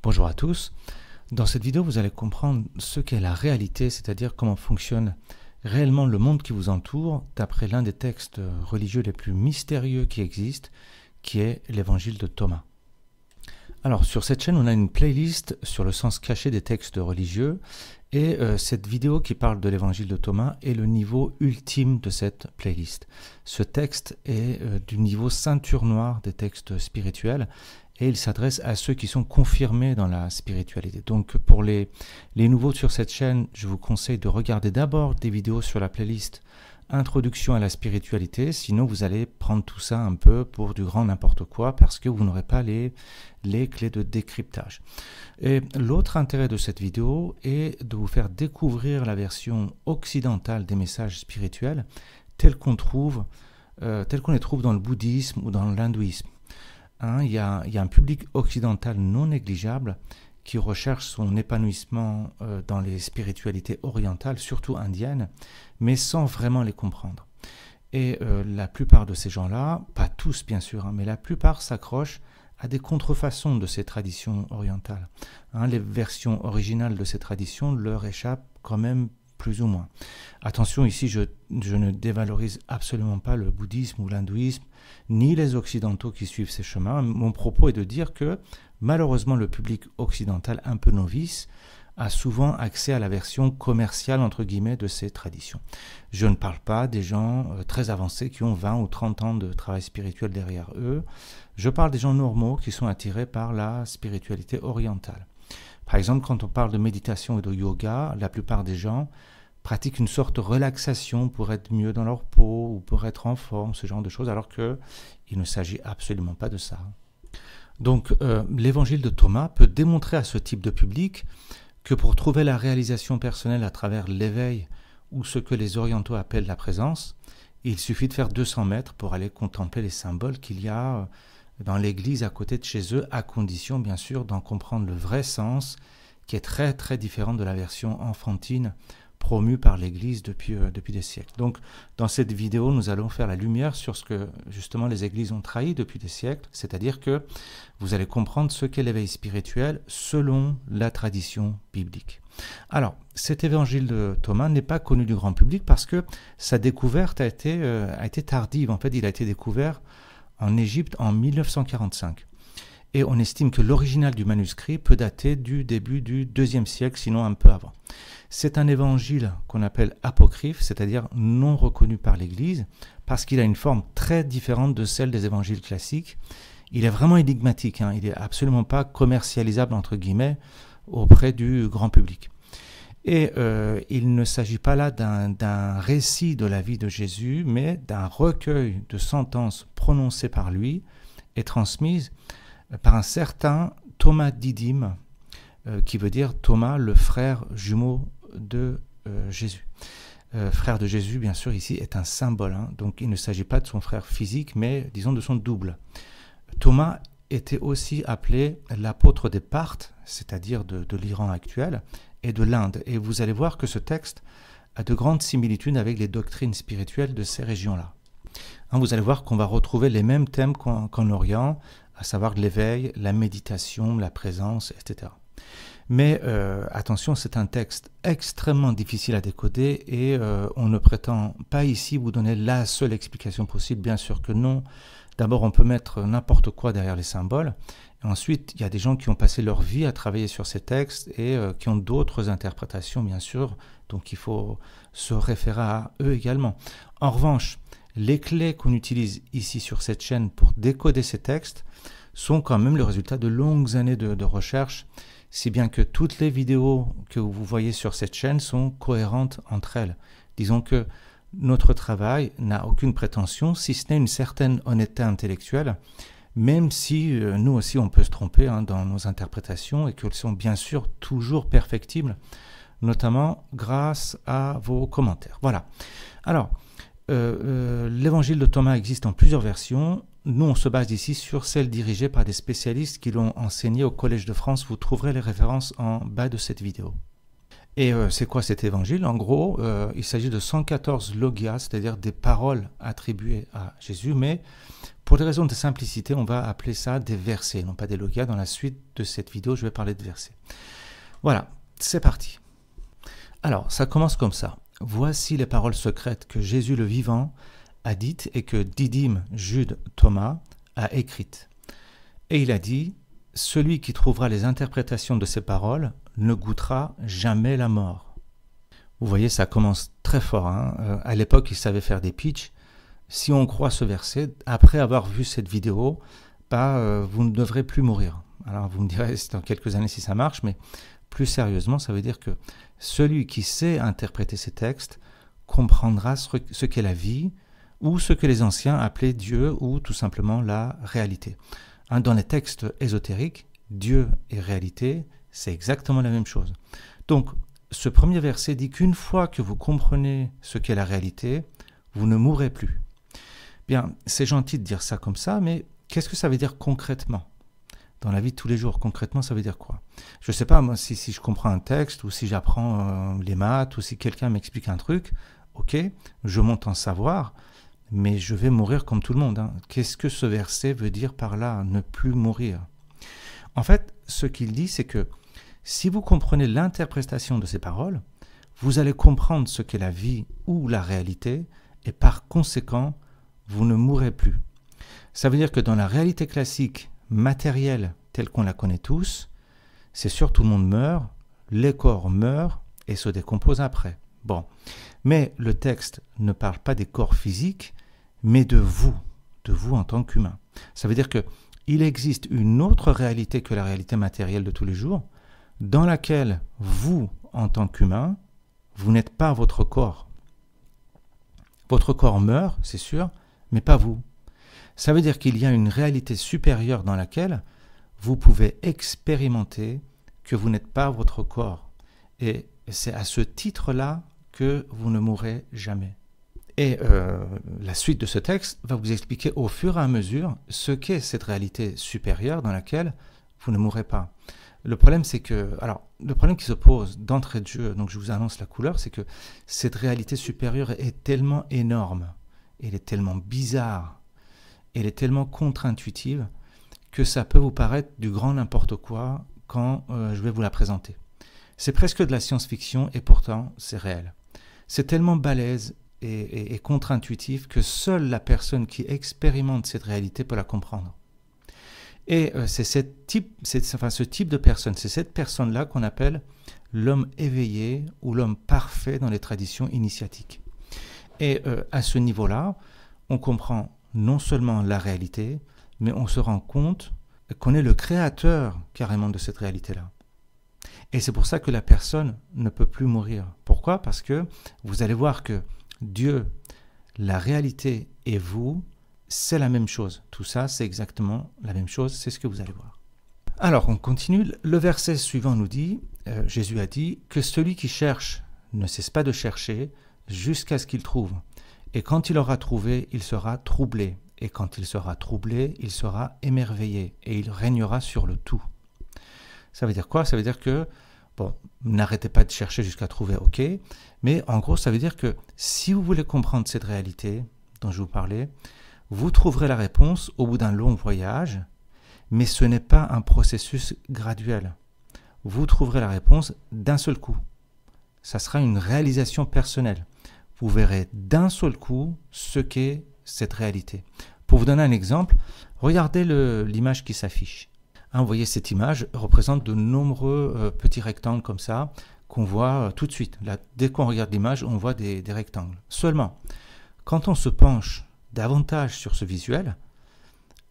Bonjour à tous. Dans cette vidéo, vous allez comprendre ce qu'est la réalité, c'est-à-dire comment fonctionne réellement le monde qui vous entoure, d'après l'un des textes religieux les plus mystérieux qui existent, qui est l'évangile de Thomas. Alors, sur cette chaîne, on a une playlist sur le sens caché des textes religieux, et cette vidéo qui parle de l'évangile de Thomas est le niveau ultime de cette playlist. Ce texte est du niveau ceinture noire des textes spirituels, et il s'adresse à ceux qui sont confirmés dans la spiritualité. Donc pour les nouveaux sur cette chaîne, je vous conseille de regarder d'abord des vidéos sur la playlist Introduction à la spiritualité, sinon vous allez prendre tout ça un peu pour du grand n'importe quoi parce que vous n'aurez pas les clés de décryptage. Et l'autre intérêt de cette vidéo est de vous faire découvrir la version occidentale des messages spirituels tels qu'on les trouve dans le bouddhisme ou dans l'hindouisme. Il y a un public occidental non négligeable qui recherche son épanouissement dans les spiritualités orientales, surtout indiennes, mais sans vraiment les comprendre. Et la plupart de ces gens-là, pas tous bien sûr, mais la plupart s'accrochent à des contrefaçons de ces traditions orientales. Les versions originales de ces traditions leur échappent quand même plus ou moins. Attention, ici, je ne dévalorise absolument pas le bouddhisme ou l'hindouisme, ni les occidentaux qui suivent ces chemins. Mon propos est de dire que, malheureusement, le public occidental un peu novice a souvent accès à la version commerciale, entre guillemets, de ces traditions. Je ne parle pas des gens très avancés qui ont 20 ou 30 ans de travail spirituel derrière eux. Je parle des gens normaux qui sont attirés par la spiritualité orientale. Par exemple, quand on parle de méditation et de yoga, la plupart des gens pratiquent une sorte de relaxation pour être mieux dans leur peau ou pour être en forme, ce genre de choses, alors qu'il ne s'agit absolument pas de ça. Donc, l'évangile de Thomas peut démontrer à ce type de public que pour trouver la réalisation personnelle à travers l'éveil ou ce que les orientaux appellent la présence, il suffit de faire 200 mètres pour aller contempler les symboles qu'il y a dans l'église à côté de chez eux, à condition bien sûr d'en comprendre le vrai sens, qui est très très différent de la version enfantine promue par l'église depuis des siècles. Donc dans cette vidéo, nous allons faire la lumière sur ce que justement les églises ont trahi depuis des siècles, c'est-à-dire que vous allez comprendre ce qu'est l'éveil spirituel selon la tradition biblique. Alors, cet évangile de Thomas n'est pas connu du grand public parce que sa découverte a été tardive. En fait, il a été découvert en Égypte en 1945. Et on estime que l'original du manuscrit peut dater du début du IIe siècle, sinon un peu avant. C'est un évangile qu'on appelle apocryphe, c'est-à-dire non reconnu par l'Église, parce qu'il a une forme très différente de celle des évangiles classiques. Il est vraiment énigmatique, il n'est absolument pas commercialisable, entre guillemets, auprès du grand public. Et il ne s'agit pas là d'un récit de la vie de Jésus, mais d'un recueil de sentences prononcées par lui et transmises par un certain Thomas Didyme, qui veut dire Thomas, le frère jumeau de Jésus. Frère de Jésus, bien sûr, ici est un symbole, donc il ne s'agit pas de son frère physique, mais disons de son double. Thomas était aussi appelé l'apôtre des Parthes, c'est-à-dire de l'Iran actuel, et de l'Inde. Et vous allez voir que ce texte a de grandes similitudes avec les doctrines spirituelles de ces régions-là. Vous allez voir qu'on va retrouver les mêmes thèmes qu'en Orient, à savoir l'éveil, la méditation, la présence, etc. Mais attention, c'est un texte extrêmement difficile à décoder et on ne prétend pas ici vous donner la seule explication possible, bien sûr que non. D'abord, on peut mettre n'importe quoi derrière les symboles. Et ensuite, il y a des gens qui ont passé leur vie à travailler sur ces textes et qui ont d'autres interprétations, bien sûr. Donc, il faut se référer à eux également. En revanche, les clés qu'on utilise ici sur cette chaîne pour décoder ces textes sont quand même le résultat de longues années de recherche, si bien que toutes les vidéos que vous voyez sur cette chaîne sont cohérentes entre elles. Disons que notre travail n'a aucune prétention, si ce n'est une certaine honnêteté intellectuelle, même si nous aussi on peut se tromper dans nos interprétations et qu'elles sont bien sûr toujours perfectibles, notamment grâce à vos commentaires. Voilà. Alors, l'évangile de Thomas existe en plusieurs versions. Nous, on se base ici sur celle dirigée par des spécialistes qui l'ont enseigné au Collège de France. Vous trouverez les références en bas de cette vidéo. Et c'est quoi cet évangile? En gros, il s'agit de 114 logias, c'est-à-dire des paroles attribuées à Jésus, mais pour des raisons de simplicité, on va appeler ça des versets, non pas des logias. Dans la suite de cette vidéo, je vais parler de versets. Voilà, c'est parti. Alors, ça commence comme ça. Voici les paroles secrètes que Jésus le vivant a dites et que Didyme, Jude, Thomas a écrites. Et il a dit, « Celui qui trouvera les interprétations de ces paroles ne goûtera jamais la mort. » Vous voyez, ça commence très fort. Hein. À l'époque, il savait faire des pitchs. Si on croit ce verset, après avoir vu cette vidéo, vous ne devrez plus mourir. Alors vous me direz, c'est dans quelques années si ça marche, mais plus sérieusement, ça veut dire que celui qui sait interpréter ces textes comprendra ce qu'est la vie, ou ce que les anciens appelaient Dieu, ou tout simplement la réalité. Dans les textes ésotériques, Dieu et réalité, c'est exactement la même chose. Donc, ce premier verset dit qu'une fois que vous comprenez ce qu'est la réalité, vous ne mourrez plus. Bien, c'est gentil de dire ça comme ça, mais qu'est-ce que ça veut dire concrètement? Dans la vie de tous les jours, concrètement, ça veut dire quoi? Je ne sais pas, moi, si je comprends un texte, ou si j'apprends les maths, ou si quelqu'un m'explique un truc, ok, je monte en savoir, mais je vais mourir comme tout le monde. Hein. Qu'est-ce que ce verset veut dire par là, ne plus mourir? En fait, ce qu'il dit, c'est que si vous comprenez l'interprétation de ces paroles, vous allez comprendre ce qu'est la vie ou la réalité, et par conséquent, vous ne mourrez plus. Ça veut dire que dans la réalité classique, matérielle, telle qu'on la connaît tous, c'est sûr, tout le monde meurt, les corps meurent et se décomposent après. Bon, mais le texte ne parle pas des corps physiques, mais de vous en tant qu'humain. Ça veut dire qu'il existe une autre réalité que la réalité matérielle de tous les jours, dans laquelle vous, en tant qu'humain, vous n'êtes pas votre corps. Votre corps meurt, c'est sûr, mais pas vous. Ça veut dire qu'il y a une réalité supérieure dans laquelle vous pouvez expérimenter que vous n'êtes pas votre corps. Et c'est à ce titre-là que vous ne mourrez jamais. Et la suite de ce texte va vous expliquer au fur et à mesure ce qu'est cette réalité supérieure dans laquelle vous ne mourrez pas. Le problème, c'est que, le problème qui se pose d'entrée de jeu, donc je vous annonce la couleur, c'est que cette réalité supérieure est tellement énorme, elle est tellement bizarre, elle est tellement contre-intuitive que ça peut vous paraître du grand n'importe quoi quand je vais vous la présenter. C'est presque de la science-fiction et pourtant c'est réel. C'est tellement balèze et contre-intuitif que seule la personne qui expérimente cette réalité peut la comprendre. Et c'est ce type de personne, c'est cette personne-là qu'on appelle l'homme éveillé ou l'homme parfait dans les traditions initiatiques. Et à ce niveau-là, on comprend non seulement la réalité, mais on se rend compte qu'on est le créateur carrément de cette réalité-là. Et c'est pour ça que la personne ne peut plus mourir. Pourquoi? Parce que vous allez voir que Dieu, la réalité et vous, c'est la même chose. Tout ça, c'est exactement la même chose, c'est ce que vous allez voir. Alors, on continue. Le verset suivant nous dit, Jésus a dit, que celui qui cherche ne cesse pas de chercher jusqu'à ce qu'il trouve. Et quand il aura trouvé, il sera troublé. Et quand il sera troublé, il sera émerveillé. Et il régnera sur le tout. Ça veut dire quoi? Ça veut dire que, bon, n'arrêtez pas de chercher jusqu'à trouver, ok. Mais en gros, ça veut dire que si vous voulez comprendre cette réalité dont je vous parlais, vous trouverez la réponse au bout d'un long voyage, mais ce n'est pas un processus graduel. Vous trouverez la réponse d'un seul coup. Ça sera une réalisation personnelle. Vous verrez d'un seul coup ce qu'est cette réalité. Pour vous donner un exemple, regardez l'image qui s'affiche. Vous voyez, cette image représente de nombreux petits rectangles comme ça, qu'on voit tout de suite. Là, dès qu'on regarde l'image, on voit des rectangles. Seulement, quand on se penche davantage sur ce visuel,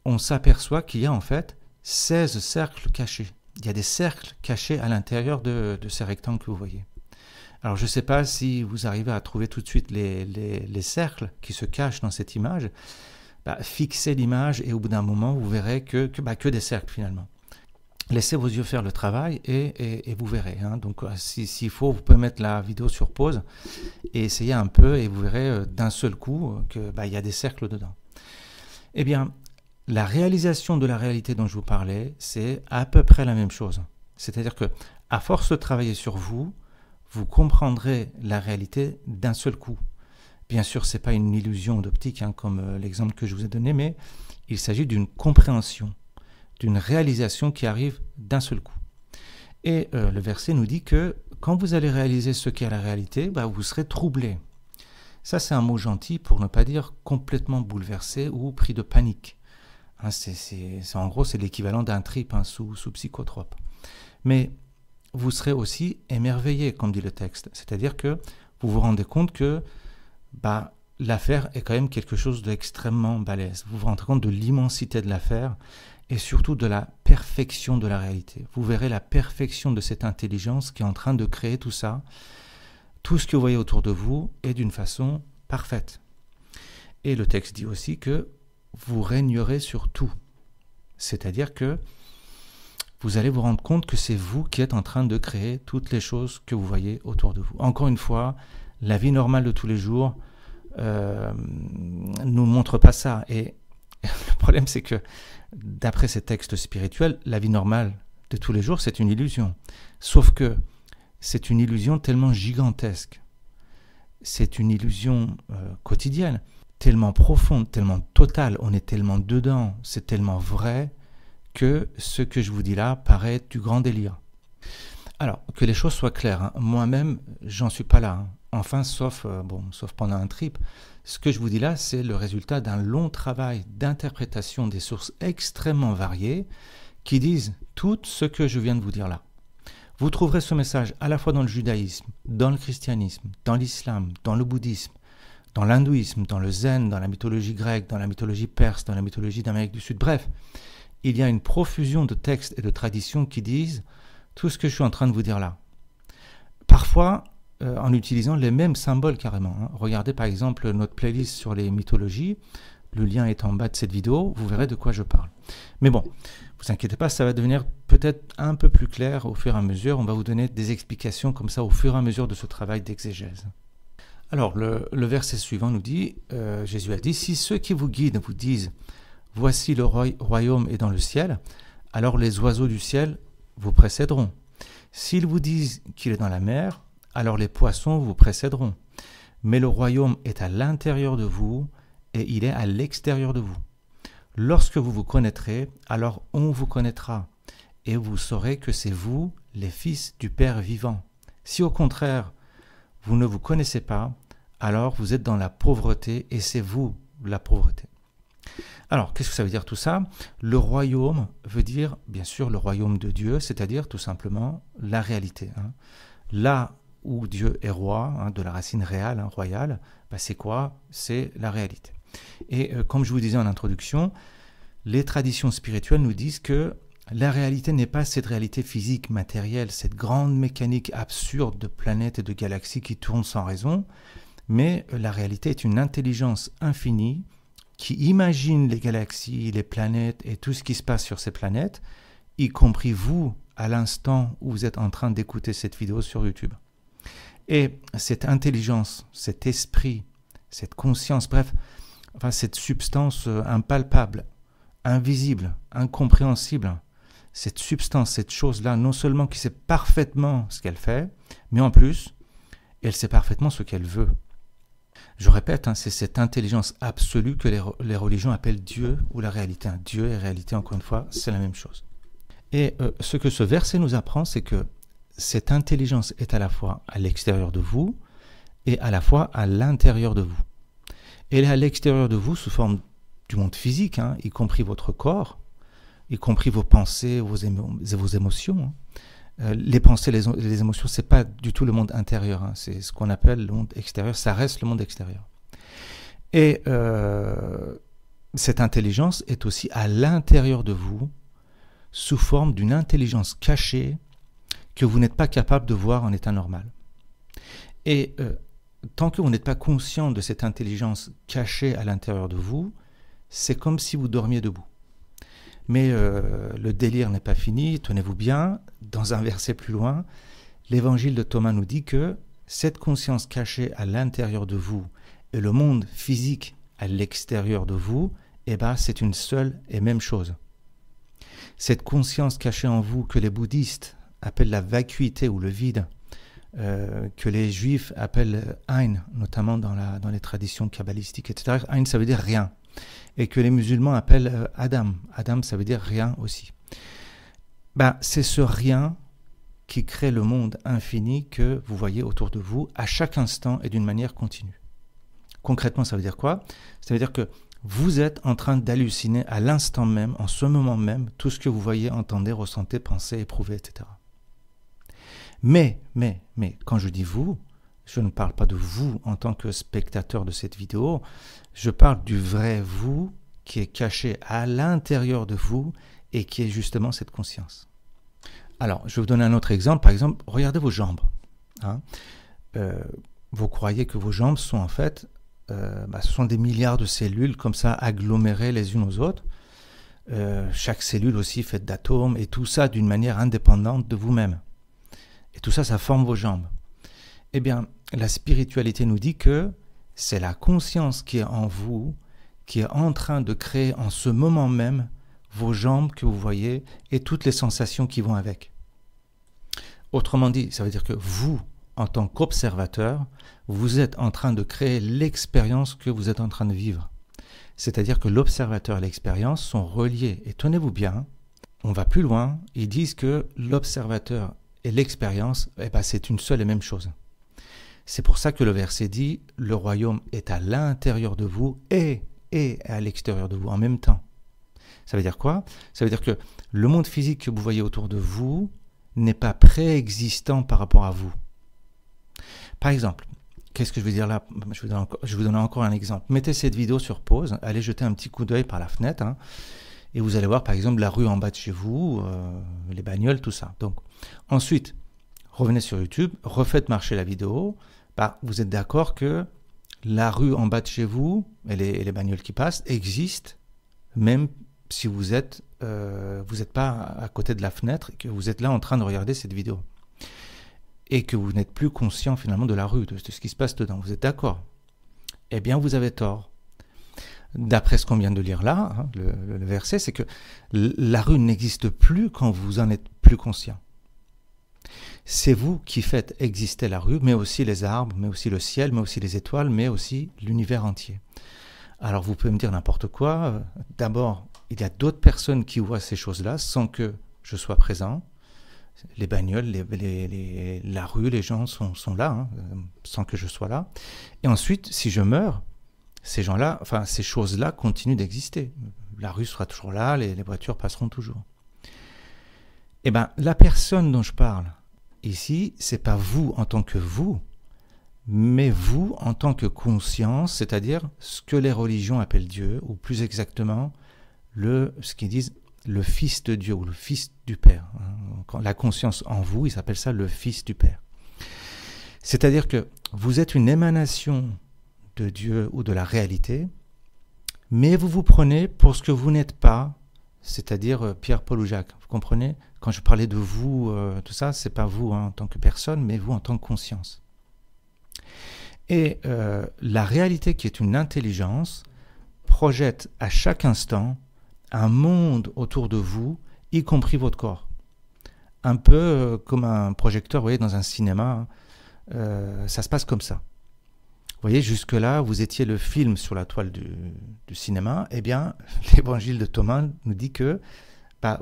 on s'aperçoit qu'il y a en fait 16 cercles cachés. Il y a des cercles cachés à l'intérieur de ces rectangles que vous voyez. Alors je ne sais pas si vous arrivez à trouver tout de suite les cercles qui se cachent dans cette image. Fixez l'image et au bout d'un moment, vous verrez que des cercles finalement. Laissez vos yeux faire le travail et vous verrez. Hein. Donc s'il faut, vous pouvez mettre la vidéo sur pause et essayer un peu et vous verrez d'un seul coup qu'il y a des cercles dedans. Eh bien, la réalisation de la réalité dont je vous parlais, c'est à peu près la même chose. C'est-à-dire que à force de travailler sur vous, vous comprendrez la réalité d'un seul coup. Bien sûr, ce n'est pas une illusion d'optique, hein, comme l'exemple que je vous ai donné, mais il s'agit d'une compréhension, d'une réalisation qui arrive d'un seul coup. Et le verset nous dit que quand vous allez réaliser ce qu'est la réalité, vous serez troublé. Ça, c'est un mot gentil pour ne pas dire complètement bouleversé ou pris de panique. Hein, en gros, c'est l'équivalent d'un trip, hein, sous psychotrope. Mais vous serez aussi émerveillé, comme dit le texte. C'est-à-dire que vous vous rendez compte que l'affaire est quand même quelque chose d'extrêmement balèze. Vous vous rendez compte de l'immensité de l'affaire et surtout de la perfection de la réalité. Vous verrez la perfection de cette intelligence qui est en train de créer tout ça. Tout ce que vous voyez autour de vous est d'une façon parfaite. Et le texte dit aussi que vous régnerez sur tout. C'est-à-dire que vous allez vous rendre compte que c'est vous qui êtes en train de créer toutes les choses que vous voyez autour de vous. Encore une fois, la vie normale de tous les jours nous montre pas ça. Et le problème, c'est que d'après ces textes spirituels, la vie normale de tous les jours, c'est une illusion. Sauf que c'est une illusion tellement gigantesque. C'est une illusion quotidienne, tellement profonde, tellement totale. On est tellement dedans, c'est tellement vrai que ce que je vous dis là paraît du grand délire. Alors, que les choses soient claires, hein, moi-même, j'en suis pas là. Hein. Enfin, sauf pendant un trip. Ce que je vous dis là, c'est le résultat d'un long travail d'interprétation des sources extrêmement variées qui disent tout ce que je viens de vous dire là. Vous trouverez ce message à la fois dans le judaïsme, dans le christianisme, dans l'islam, dans le bouddhisme, dans l'hindouisme, dans le zen, dans la mythologie grecque, dans la mythologie perse, dans la mythologie d'Amérique du Sud. Bref, il y a une profusion de textes et de traditions qui disent tout ce que je suis en train de vous dire là. Parfois, en utilisant les mêmes symboles carrément. Hein. Regardez par exemple notre playlist sur les mythologies. Le lien est en bas de cette vidéo. Vous verrez de quoi je parle. Mais bon, vous inquiétez pas, ça va devenir peut-être un peu plus clair au fur et à mesure. On va vous donner des explications comme ça au fur et à mesure de ce travail d'exégèse. Alors, le verset suivant nous dit, Jésus a dit, « Si ceux qui vous guident vous disent, voici le royaume est dans le ciel, alors les oiseaux du ciel vous précéderont. S'ils vous disent qu'il est dans la mer, alors les poissons vous précéderont. Mais le royaume est à l'intérieur de vous et il est à l'extérieur de vous. Lorsque vous vous connaîtrez, alors on vous connaîtra et vous saurez que c'est vous, les fils du Père vivant. Si au contraire, vous ne vous connaissez pas, alors vous êtes dans la pauvreté et c'est vous la pauvreté. » Alors, qu'est-ce que ça veut dire tout ça? Le royaume veut dire, bien sûr, le royaume de Dieu, c'est-à-dire tout simplement la réalité. Hein. Là où Dieu est roi, hein, de la racine réelle, hein, royale, c'est quoi? C'est la réalité. Et comme je vous disais en introduction, les traditions spirituelles nous disent que la réalité n'est pas cette réalité physique, matérielle, cette grande mécanique absurde de planètes et de galaxies qui tournent sans raison, mais la réalité est une intelligence infinie qui imagine les galaxies, les planètes et tout ce qui se passe sur ces planètes, y compris vous, à l'instant où vous êtes en train d'écouter cette vidéo sur YouTube. Et cette intelligence, cet esprit, cette conscience, bref, cette substance impalpable, invisible, incompréhensible, cette substance, cette chose-là, non seulement qui sait parfaitement ce qu'elle fait, mais en plus, elle sait parfaitement ce qu'elle veut. Je répète, hein, c'est cette intelligence absolue que les religions appellent Dieu ou la réalité. Hein. Dieu et réalité, encore une fois, c'est la même chose. Et ce que ce verset nous apprend, c'est que cette intelligence est à la fois à l'extérieur de vous et à la fois à l'intérieur de vous. Elle est à l'extérieur de vous sous forme du monde physique, hein, y compris votre corps, y compris vos pensées, vos émotions. Hein. Les pensées, les émotions, ce n'est pas du tout le monde intérieur. Hein. C'est ce qu'on appelle le monde extérieur. Ça reste le monde extérieur. Et cette intelligence est aussi à l'intérieur de vous sous forme d'une intelligence cachée que vous n'êtes pas capable de voir en état normal. Et tant que vous n'êtes pas conscient de cette intelligence cachée à l'intérieur de vous, c'est comme si vous dormiez debout. Mais le délire n'est pas fini, tenez-vous bien, dans un verset plus loin, l'évangile de Thomas nous dit que cette conscience cachée à l'intérieur de vous et le monde physique à l'extérieur de vous, c'est une seule et même chose. Cette conscience cachée en vous que les bouddhistes appellent la vacuité ou le vide, que les juifs appellent Ein, notamment dans les traditions kabbalistiques, etc. Ein, ça veut dire rien. Et que les musulmans appellent Adam. Adam, ça veut dire rien aussi. C'est ce rien qui crée le monde infini que vous voyez autour de vous à chaque instant et d'une manière continue. Concrètement, ça veut dire quoi? Ça veut dire que vous êtes en train d'halluciner à l'instant même, en ce moment même, tout ce que vous voyez, entendez, ressentez, pensez, éprouvez, etc. Mais, quand je dis vous, je ne parle pas de vous en tant que spectateur de cette vidéo, je parle du vrai vous qui est caché à l'intérieur de vous et qui est justement cette conscience. Alors, je vais vous donner un autre exemple. Par exemple, regardez vos jambes. Vous croyez que vos jambes sont en fait, ce sont des milliards de cellules comme ça agglomérées les unes aux autres. Chaque cellule aussi faite d'atomes et tout ça d'une manière indépendante de vous-même. Et tout ça, ça forme vos jambes. Eh bien, la spiritualité nous dit que c'est la conscience qui est en vous, qui est en train de créer en ce moment même vos jambes que vous voyez et toutes les sensations qui vont avec. Autrement dit, ça veut dire que vous, en tant qu'observateur, vous êtes en train de créer l'expérience que vous êtes en train de vivre. C'est-à-dire que l'observateur et l'expérience sont reliés. Et tenez-vous bien, on va plus loin, ils disent que l'observateur et l'expérience, c'est une seule et même chose. C'est pour ça que le verset dit « Le royaume est à l'intérieur de vous et à l'extérieur de vous en même temps ». Ça veut dire quoi? Ça veut dire que le monde physique que vous voyez autour de vous n'est pas préexistant par rapport à vous. Par exemple, qu'est-ce que je veux dire là? Je vais vous donner encore un exemple. Mettez cette vidéo sur pause, allez jeter un petit coup d'œil par la fenêtre, et vous allez voir par exemple la rue en bas de chez vous, les bagnoles, tout ça. Donc, ensuite, revenez sur YouTube, refaites marcher la vidéo. Vous êtes d'accord que la rue en bas de chez vous et les bagnoles qui passent existent, même si vous n'êtes pas à côté de la fenêtre et que vous êtes là en train de regarder cette vidéo. Et que vous n'êtes plus conscient finalement de la rue, de ce qui se passe dedans. Vous êtes d'accord? Eh bien, vous avez tort. D'après ce qu'on vient de lire là, le verset, c'est que la rue n'existe plus quand vous en êtes plus conscient. C'est vous qui faites exister la rue, mais aussi les arbres, mais aussi le ciel, mais aussi les étoiles, mais aussi l'univers entier. Alors vous pouvez me dire n'importe quoi. D'abord, il y a d'autres personnes qui voient ces choses-là sans que je sois présent. Les bagnoles, la rue, les gens sont là, sans que je sois là. Et ensuite, si je meurs, ces gens-là, ces choses-là continuent d'exister. La rue sera toujours là, les voitures passeront toujours. Eh bien, la personne dont je parle ici, c'est pas vous en tant que vous, mais vous en tant que conscience, c'est-à-dire ce que les religions appellent Dieu, ou plus exactement, ce qu'ils disent le Fils de Dieu, ou le Fils du Père. La conscience en vous, ils appellent ça le Fils du Père. C'est-à-dire que vous êtes une émanation de Dieu ou de la réalité, mais vous vous prenez pour ce que vous n'êtes pas, c'est-à-dire Pierre, Paul ou Jacques. Vous comprenez? Quand je parlais de vous, tout ça, c'est pas vous en tant que personne, mais vous en tant que conscience. Et la réalité qui est une intelligence projette à chaque instant un monde autour de vous, y compris votre corps. Un peu comme un projecteur, vous voyez, dans un cinéma, ça se passe comme ça. Vous voyez, jusque-là, vous étiez le film sur la toile du cinéma. Eh bien, l'évangile de Thomas nous dit que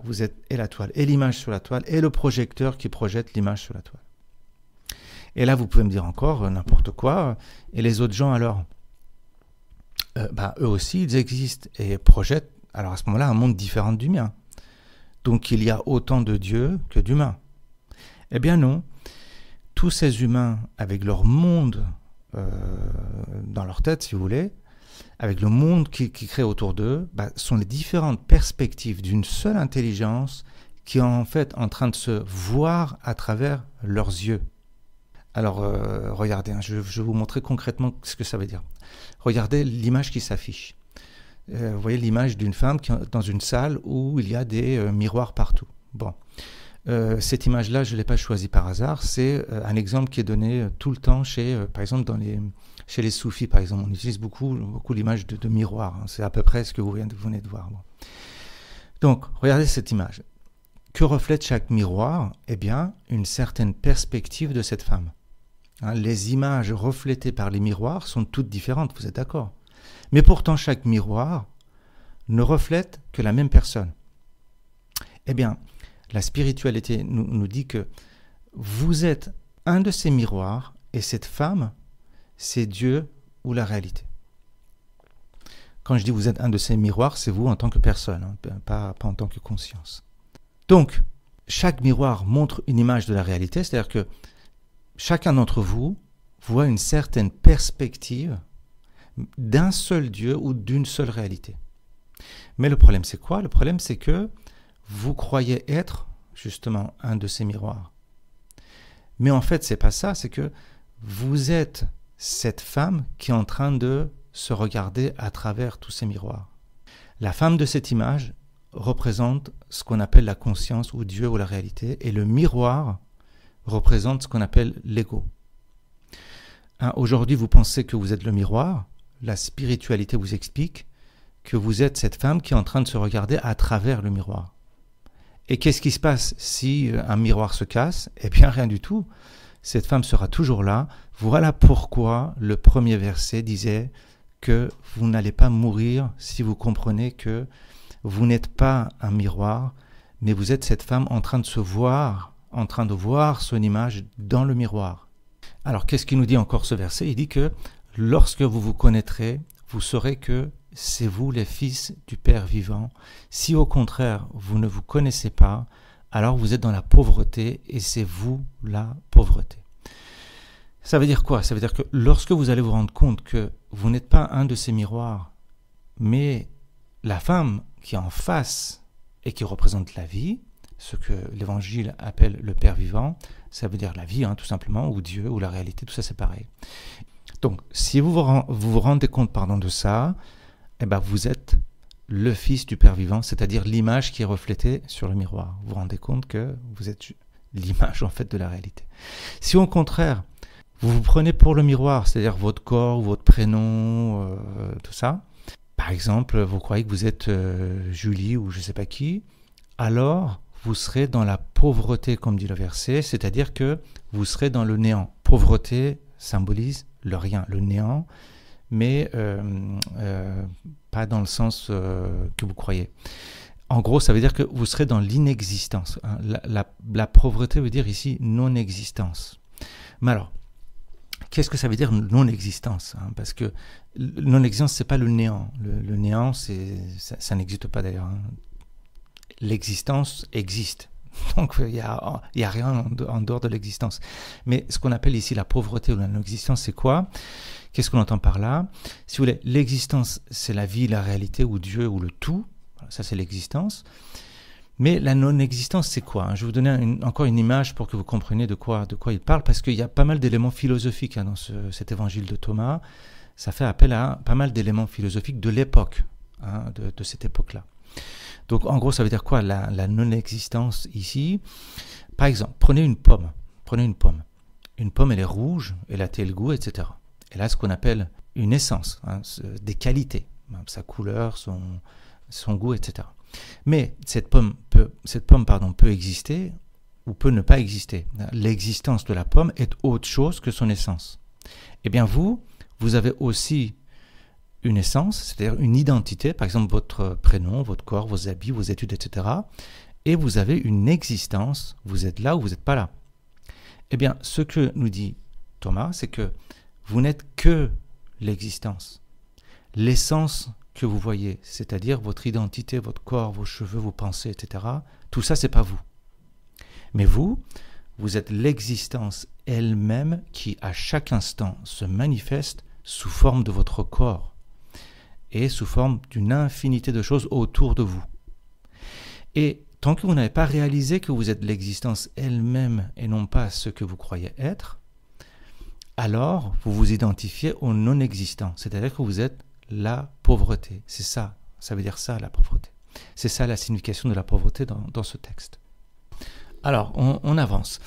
vous êtes et la toile, et l'image sur la toile, et le projecteur qui projette l'image sur la toile. Et là, vous pouvez me dire encore n'importe quoi. Et les autres gens, alors, eux aussi, ils existent et projettent, alors à ce moment-là, un monde différent du mien. Donc, il y a autant de dieux que d'humains. Eh bien non, tous ces humains, avec leur monde dans leur tête, si vous voulez, avec le monde qui crée autour d'eux, sont les différentes perspectives d'une seule intelligence qui est en fait en train de se voir à travers leurs yeux. Alors, regardez, je vais vous montrer concrètement ce que ça veut dire. Regardez l'image qui s'affiche. Vous voyez l'image d'une femme qui est dans une salle où il y a des miroirs partout. Bon. Cette image-là, je ne l'ai pas choisie par hasard. C'est un exemple qui est donné tout le temps par exemple, chez les soufis, par exemple. On utilise beaucoup l'image de miroir. C'est à peu près ce que vous venez de voir. Bon. Donc, regardez cette image. Que reflète chaque miroir? Eh bien, une certaine perspective de cette femme. Hein, les images reflétées par les miroirs sont toutes différentes, vous êtes d'accord? Mais pourtant, chaque miroir ne reflète que la même personne. Eh bien, la spiritualité nous dit que vous êtes un de ces miroirs et cette femme, c'est Dieu ou la réalité. Quand je dis vous êtes un de ces miroirs, c'est vous en tant que personne, hein, pas en tant que conscience. Donc, chaque miroir montre une image de la réalité, c'est-à-dire que chacun d'entre vous voit une certaine perspective d'un seul Dieu ou d'une seule réalité. Mais le problème, c'est quoi? Le problème, c'est que vous croyez être justement un de ces miroirs. Mais en fait, c'est pas ça, c'est que vous êtes cette femme qui est en train de se regarder à travers tous ces miroirs. La femme de cette image représente ce qu'on appelle la conscience ou Dieu ou la réalité, et le miroir représente ce qu'on appelle l'ego. Hein, aujourd'hui, vous pensez que vous êtes le miroir, la spiritualité vous explique que vous êtes cette femme qui est en train de se regarder à travers le miroir. Et qu'est-ce qui se passe si un miroir se casse? Eh bien, rien du tout. Cette femme sera toujours là. Voilà pourquoi le premier verset disait que vous n'allez pas mourir si vous comprenez que vous n'êtes pas un miroir, mais vous êtes cette femme en train de se voir, en train de voir son image dans le miroir. Alors, qu'est-ce qu'il nous dit encore ce verset? Il dit que lorsque vous vous connaîtrez, vous saurez que c'est vous les fils du Père vivant. Si au contraire, vous ne vous connaissez pas, alors vous êtes dans la pauvreté et c'est vous la pauvreté. Ça veut dire quoi? Ça veut dire que lorsque vous allez vous rendre compte que vous n'êtes pas un de ces miroirs, mais la femme qui est en face et qui représente la vie, ce que l'Évangile appelle le Père vivant, ça veut dire la vie, hein, tout simplement, ou Dieu, ou la réalité, tout ça c'est pareil. Donc, si vous vous rendez compte de ça, eh ben, vous êtes le Fils du Père vivant, c'est-à-dire l'image qui est reflétée sur le miroir. Vous vous rendez compte que vous êtes l'image en fait de la réalité. Si au contraire, vous vous prenez pour le miroir, c'est-à-dire votre corps, votre prénom, tout ça, par exemple, vous croyez que vous êtes Julie ou je ne sais pas qui, alors vous serez dans la pauvreté, comme dit le verset, c'est-à-dire que vous serez dans le néant. Pauvreté symbolise le rien, le néant, mais pas dans le sens que vous croyez. En gros, ça veut dire que vous serez dans l'inexistence. Hein. La pauvreté veut dire ici non-existence. Mais alors, qu'est-ce que ça veut dire non-existence, hein? Parce que non-existence, ce n'est pas le néant. Le néant, ça n'existe pas d'ailleurs. Hein. L'existence existe. Donc, il n'y a rien en dehors de l'existence. Mais ce qu'on appelle ici la pauvreté ou la non-existence, c'est quoi? Qu'est-ce qu'on entend par là? Si vous voulez, l'existence, c'est la vie, la réalité, ou Dieu, ou le tout. Ça, c'est l'existence. Mais la non-existence, c'est quoi? Je vais vous donner encore une image pour que vous compreniez de quoi il parle, parce qu'il y a pas mal d'éléments philosophiques dans cet évangile de Thomas. Ça fait appel à pas mal d'éléments philosophiques de l'époque, de cette époque-là. Donc, en gros, ça veut dire quoi, la non-existence ici? Par exemple, prenez une pomme. Une pomme, elle est rouge, elle a tel goût, etc. Elle a ce qu'on appelle une essence, des qualités, sa couleur, son goût, etc. Mais cette pomme peut exister ou peut ne pas exister. L'existence de la pomme est autre chose que son essence. Eh bien, vous avez aussi une essence, c'est-à-dire une identité, par exemple votre prénom, votre corps, vos habits, vos études, etc. Et vous avez une existence, vous êtes là ou vous n'êtes pas là. Eh bien, ce que nous dit Thomas, c'est que vous n'êtes que l'existence. L'essence que vous voyez, c'est-à-dire votre identité, votre corps, vos cheveux, vos pensées, etc. Tout ça, c'est pas vous. Mais vous êtes l'existence elle-même qui, à chaque instant, se manifeste sous forme de votre corps et sous forme d'une infinité de choses autour de vous. Et tant que vous n'avez pas réalisé que vous êtes l'existence elle-même et non pas ce que vous croyez être, alors vous vous identifiez au non-existant, c'est-à-dire que vous êtes la pauvreté. C'est ça, ça veut dire ça, la pauvreté. C'est ça la signification de la pauvreté dans ce texte. Alors, on avance.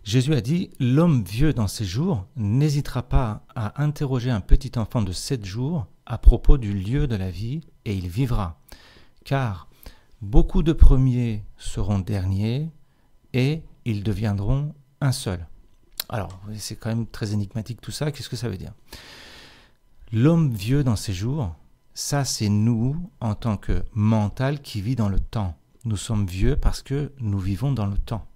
Jésus a dit, l'homme vieux dans ses jours n'hésitera pas à interroger un petit enfant de 7 jours à propos du lieu de la vie, et il vivra. Car beaucoup de premiers seront derniers, et ils deviendront un seul. Alors, c'est quand même très énigmatique tout ça. Qu'est-ce que ça veut dire? L'homme vieux dans ses jours, ça c'est nous en tant que mental qui vit dans le temps. Nous sommes vieux parce que nous vivons dans le temps.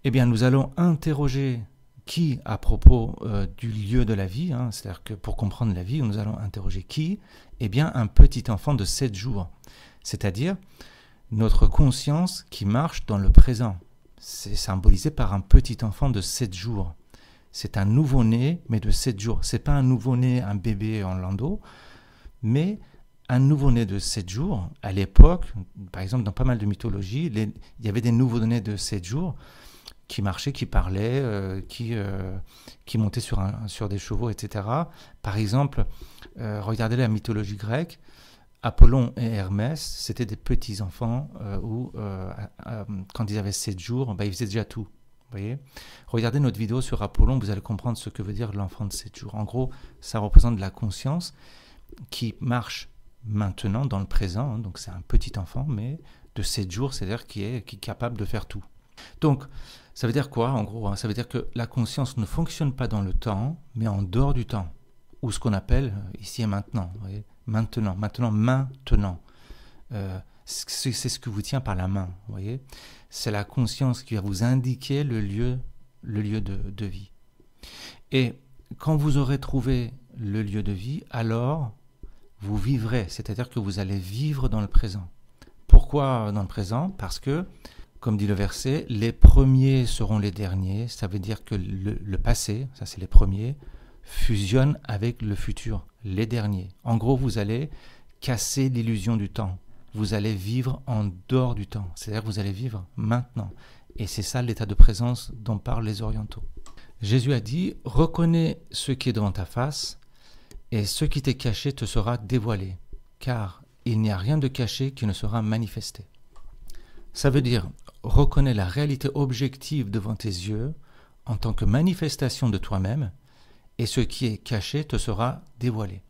Eh bien, nous allons interroger qui à propos du lieu de la vie, hein, c'est-à-dire que pour comprendre la vie, nous allons interroger qui? Eh bien, un petit enfant de 7 jours, c'est-à-dire notre conscience qui marche dans le présent. C'est symbolisé par un petit enfant de 7 jours. C'est un nouveau-né, mais de 7 jours. Ce n'est pas un nouveau-né, un bébé en landau, mais un nouveau-né de 7 jours. À l'époque, par exemple, dans pas mal de mythologies, il y avait des nouveaux-nés de 7 jours qui marchaient, qui parlaient, qui montaient sur des chevaux, etc. Par exemple, regardez la mythologie grecque, Apollon et Hermès, c'était des petits-enfants où, quand ils avaient 7 jours, ils faisaient déjà tout. Vous voyez ? Regardez notre vidéo sur Apollon, vous allez comprendre ce que veut dire l'enfant de 7 jours. En gros, ça représente de la conscience qui marche maintenant, dans le présent. Donc c'est un petit enfant, mais de 7 jours, c'est-à-dire qui est capable de faire tout. Donc, ça veut dire quoi, en gros? Ça veut dire que la conscience ne fonctionne pas dans le temps, mais en dehors du temps. Ou ce qu'on appelle ici et maintenant. Vous voyez ? Maintenant. C'est ce que vous tient par la main. Vous voyez ? C'est la conscience qui va vous indiquer le lieu de vie. Et quand vous aurez trouvé le lieu de vie, alors vous vivrez, c'est-à-dire que vous allez vivre dans le présent. Pourquoi dans le présent? Parce que, comme dit le verset, les premiers seront les derniers. Ça veut dire que le passé, ça c'est les premiers, fusionne avec le futur, les derniers. En gros, vous allez casser l'illusion du temps. Vous allez vivre en dehors du temps, c'est-à-dire que vous allez vivre maintenant. Et c'est ça l'état de présence dont parlent les orientaux. Jésus a dit, reconnais ce qui est devant ta face, et ce qui t'est caché te sera dévoilé, car il n'y a rien de caché qui ne sera manifesté. Ça veut dire, reconnais la réalité objective devant tes yeux, en tant que manifestation de toi-même, et ce qui est caché te sera dévoilé.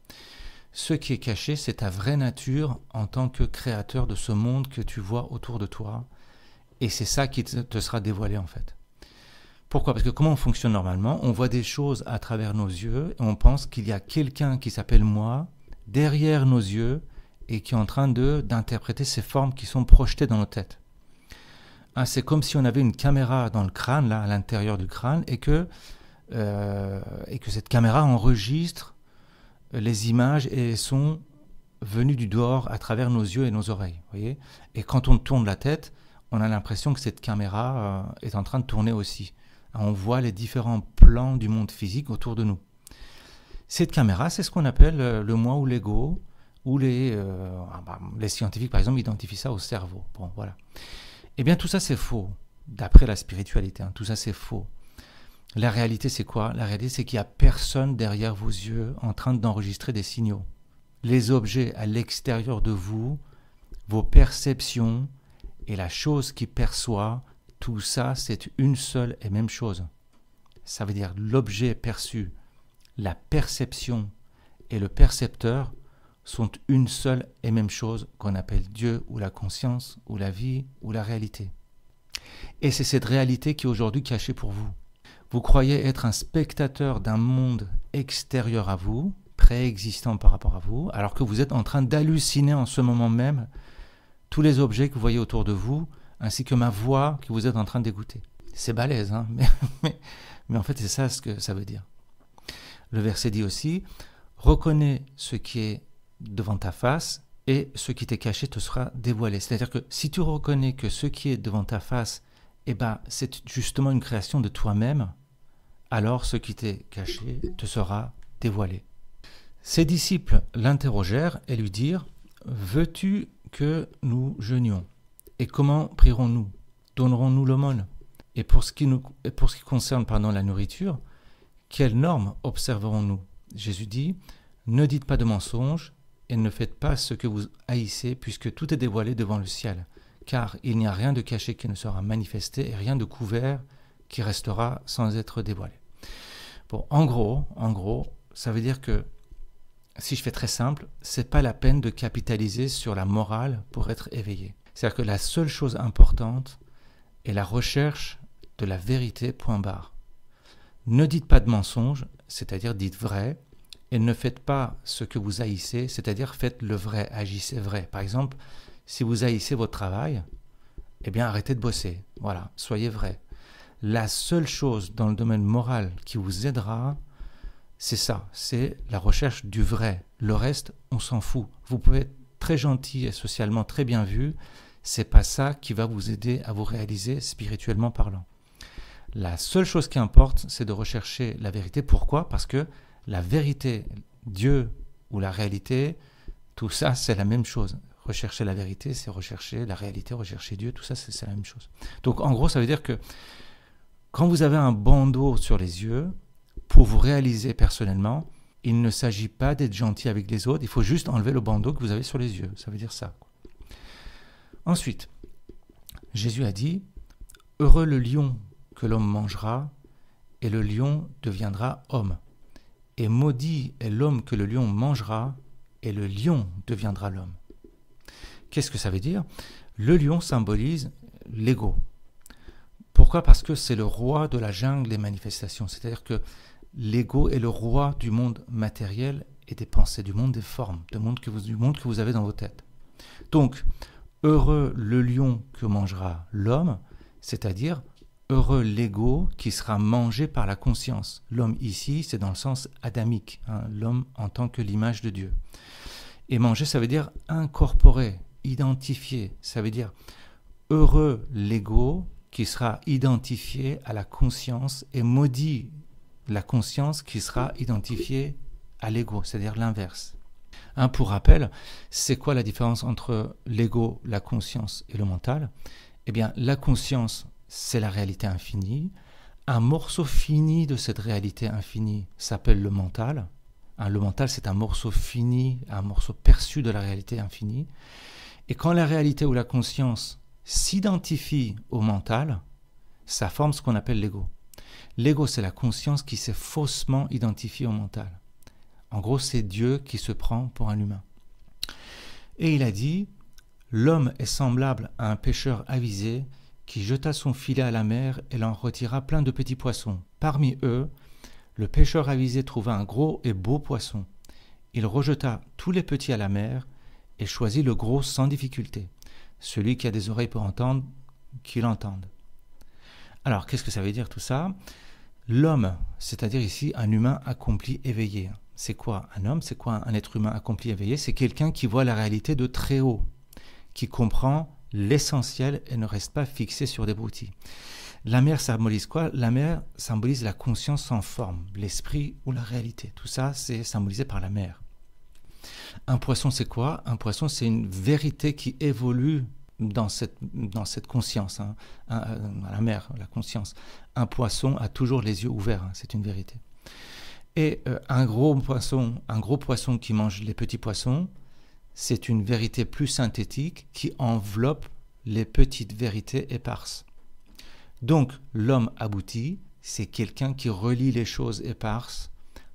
Ce qui est caché, c'est ta vraie nature en tant que créateur de ce monde que tu vois autour de toi. Et c'est ça qui te sera dévoilé en fait. Pourquoi? Parce que comment on fonctionne normalement? On voit des choses à travers nos yeux et on pense qu'il y a quelqu'un qui s'appelle moi derrière nos yeux et qui est en train d'interpréter ces formes qui sont projetées dans nos têtes. C'est comme si on avait une caméra dans le crâne, là, à l'intérieur du crâne, et que cette caméra enregistre les images et sont venues du dehors à travers nos yeux et nos oreilles. Voyez ? Et quand on tourne la tête, on a l'impression que cette caméra est en train de tourner aussi. On voit les différents plans du monde physique autour de nous. Cette caméra, c'est ce qu'on appelle le moi ou l'ego, ou les scientifiques, par exemple, identifient ça au cerveau. Bon, voilà. Eh bien, tout ça, c'est faux, d'après la spiritualité. Tout ça, c'est faux. La réalité, c'est quoi? La réalité, c'est qu'il n'y a personne derrière vos yeux en train d'enregistrer des signaux. Les objets à l'extérieur de vous, vos perceptions et la chose qui perçoit, tout ça, c'est une seule et même chose. Ça veut dire l'objet perçu, la perception et le percepteur sont une seule et même chose qu'on appelle Dieu ou la conscience ou la vie ou la réalité. Et c'est cette réalité qui est aujourd'hui cachée pour vous. Vous croyez être un spectateur d'un monde extérieur à vous, préexistant par rapport à vous, alors que vous êtes en train d'halluciner en ce moment même tous les objets que vous voyez autour de vous, ainsi que ma voix que vous êtes en train d'écouter. C'est balèze, hein, mais en fait c'est ça ce que ça veut dire. Le verset dit aussi, reconnais ce qui est devant ta face et ce qui t'est caché te sera dévoilé. C'est-à-dire que si tu reconnais que ce qui est devant ta face, c'est justement une création de toi-même, alors ce qui t'est caché te sera dévoilé. Ses disciples l'interrogèrent et lui dirent, veux-tu que nous jeûnions? Et comment prierons-nous? Donnerons-nous l'aumône? Et pour ce qui concerne la nourriture, quelles normes observerons-nous? Jésus dit, ne dites pas de mensonges et ne faites pas ce que vous haïssez, puisque tout est dévoilé devant le ciel. Car il n'y a rien de caché qui ne sera manifesté et rien de couvert qui restera sans être dévoilé. Bon, en gros, ça veut dire que, si je fais très simple, c'est pas la peine de capitaliser sur la morale pour être éveillé. C'est-à-dire que la seule chose importante est la recherche de la vérité, point barre. Ne dites pas de mensonges, c'est-à-dire dites vrai, et ne faites pas ce que vous haïssez, c'est-à-dire faites le vrai, agissez vrai. Par exemple, si vous haïssez votre travail, eh bien arrêtez de bosser. Voilà, soyez vrai. La seule chose dans le domaine moral qui vous aidera, c'est ça, c'est la recherche du vrai. Le reste, on s'en fout. Vous pouvez être très gentil et socialement très bien vu, c'est pas ça qui va vous aider à vous réaliser spirituellement parlant. La seule chose qui importe, c'est de rechercher la vérité. Pourquoi ? Parce que la vérité, Dieu ou la réalité, tout ça, c'est la même chose. Rechercher la vérité, c'est rechercher la réalité, rechercher Dieu, tout ça, c'est la même chose. Donc, en gros, ça veut dire que quand vous avez un bandeau sur les yeux, pour vous réaliser personnellement, il ne s'agit pas d'être gentil avec les autres, il faut juste enlever le bandeau que vous avez sur les yeux. Ça veut dire ça. Ensuite, Jésus a dit « Heureux le lion que l'homme mangera, et le lion deviendra homme. Et maudit est l'homme que le lion mangera, et le lion deviendra l'homme. » Qu'est-ce que ça veut dire ? Le lion symbolise l'ego. Pourquoi ? Parce que c'est le roi de la jungle des manifestations. C'est-à-dire que l'ego est le roi du monde matériel et des pensées, du monde des formes, du monde que vous avez dans vos têtes. Donc, heureux le lion que mangera l'homme, c'est-à-dire heureux l'ego qui sera mangé par la conscience. L'homme ici, c'est dans le sens adamique, hein, l'homme en tant que l'image de Dieu. Et manger, ça veut dire incorporer, identifier. Ça veut dire heureux l'ego qui sera identifié à la conscience et maudit la conscience qui sera identifiée à l'ego, c'est-à-dire l'inverse. Hein, pour rappel, c'est quoi la différence entre l'ego, la conscience et le mental ? Eh bien, la conscience, c'est la réalité infinie. Un morceau fini de cette réalité infinie s'appelle le mental. Hein, le mental, c'est un morceau fini, un morceau perçu de la réalité infinie. Et quand la réalité ou la conscience s'identifie au mental, ça forme ce qu'on appelle l'ego. L'ego, c'est la conscience qui s'est faussement identifiée au mental. En gros, c'est Dieu qui se prend pour un humain. Et il a dit, l'homme est semblable à un pêcheur avisé qui jeta son filet à la mer et l'en retira plein de petits poissons. Parmi eux, le pêcheur avisé trouva un gros et beau poisson. Il rejeta tous les petits à la mer et choisit le gros sans difficulté. Celui qui a des oreilles pour entendre, qu'il entende. Alors, qu'est-ce que ça veut dire tout ça ? L'homme, c'est-à-dire ici un humain accompli éveillé. C'est quoi un homme ? C'est quoi un être humain accompli éveillé ? C'est quelqu'un qui voit la réalité de très haut, qui comprend l'essentiel et ne reste pas fixé sur des broutilles. La mer symbolise quoi ? La mer symbolise la conscience sans forme, l'esprit ou la réalité. Tout ça, c'est symbolisé par la mer. Un poisson, c'est quoi ? Un poisson, c'est une vérité qui évolue dans cette conscience, hein. La mer, la conscience. Un poisson a toujours les yeux ouverts, hein, c'est une vérité. Et un gros poisson qui mange les petits poissons, c'est une vérité plus synthétique qui enveloppe les petites vérités éparses. Donc, l'homme abouti, c'est quelqu'un qui relie les choses éparses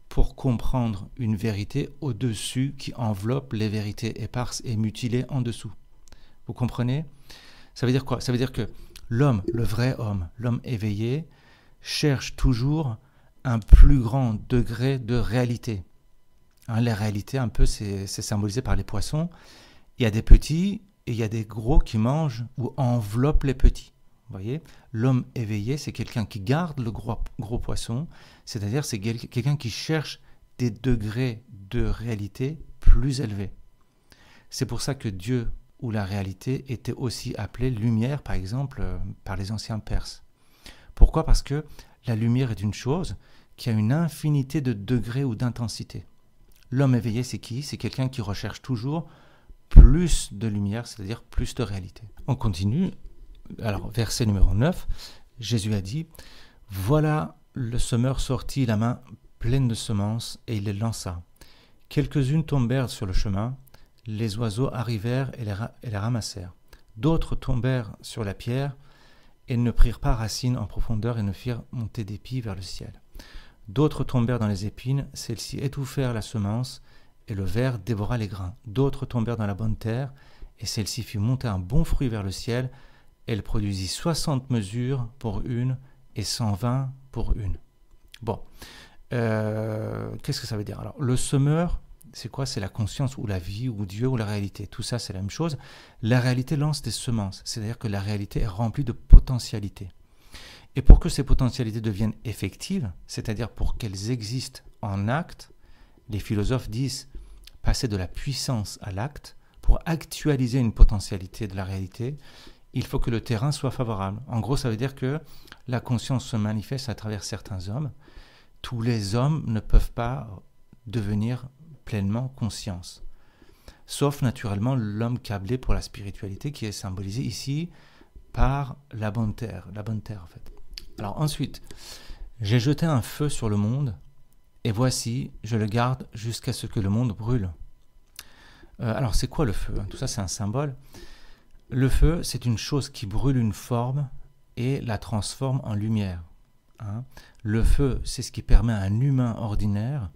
pour comprendre une vérité au-dessus qui enveloppe les vérités éparses et mutilées en dessous. Vous comprenez ? Ça veut dire quoi ? Ça veut dire que l'homme, le vrai homme, l'homme éveillé, cherche toujours un plus grand degré de réalité. Hein, la réalité, un peu, c'est symbolisé par les poissons. Il y a des petits et il y a des gros qui mangent ou enveloppent les petits. Vous voyez ? L'homme éveillé, c'est quelqu'un qui garde le gros poisson, c'est-à-dire c'est quelqu'un qui cherche des degrés de réalité plus élevés. C'est pour ça que Dieu ou la réalité était aussi appelée lumière, par exemple, par les anciens Perses. Pourquoi ? Parce que la lumière est une chose qui a une infinité de degrés ou d'intensité. L'homme éveillé, c'est qui ? C'est quelqu'un qui recherche toujours plus de lumière, c'est-à-dire plus de réalité. On continue. Alors, verset numéro 9, Jésus a dit « Voilà, le semeur sortit la main pleine de semences et il les lança. Quelques-unes tombèrent sur le chemin, les oiseaux arrivèrent et les ramassèrent. D'autres tombèrent sur la pierre et ne prirent pas racine en profondeur et ne firent monter d'épis vers le ciel. D'autres tombèrent dans les épines, celles-ci étouffèrent la semence et le ver dévora les grains. D'autres tombèrent dans la bonne terre et celle-ci fit monter un bon fruit vers le ciel. Elle produisit 60 mesures pour une et 120 pour une. » Bon, qu'est-ce que ça veut dire? Alors, le semeur, c'est quoi? C'est la conscience ou la vie ou Dieu ou la réalité. Tout ça, c'est la même chose. La réalité lance des semences, c'est-à-dire que la réalité est remplie de potentialités. Et pour que ces potentialités deviennent effectives, c'est-à-dire pour qu'elles existent en acte, les philosophes disent passer de la puissance à l'acte. Pour actualiser une potentialité de la réalité, il faut que le terrain soit favorable. En gros, ça veut dire que la conscience se manifeste à travers certains hommes. Tous les hommes ne peuvent pas devenir pleinement conscience. Sauf naturellement l'homme câblé pour la spiritualité qui est symbolisé ici par la bonne terre en fait. Alors ensuite, j'ai jeté un feu sur le monde et voici, je le garde jusqu'à ce que le monde brûle. Alors c'est quoi le feu? Tout ça c'est un symbole. Le feu, c'est une chose qui brûle une forme et la transforme en lumière. Le feu, c'est ce qui permet à un humain ordinaire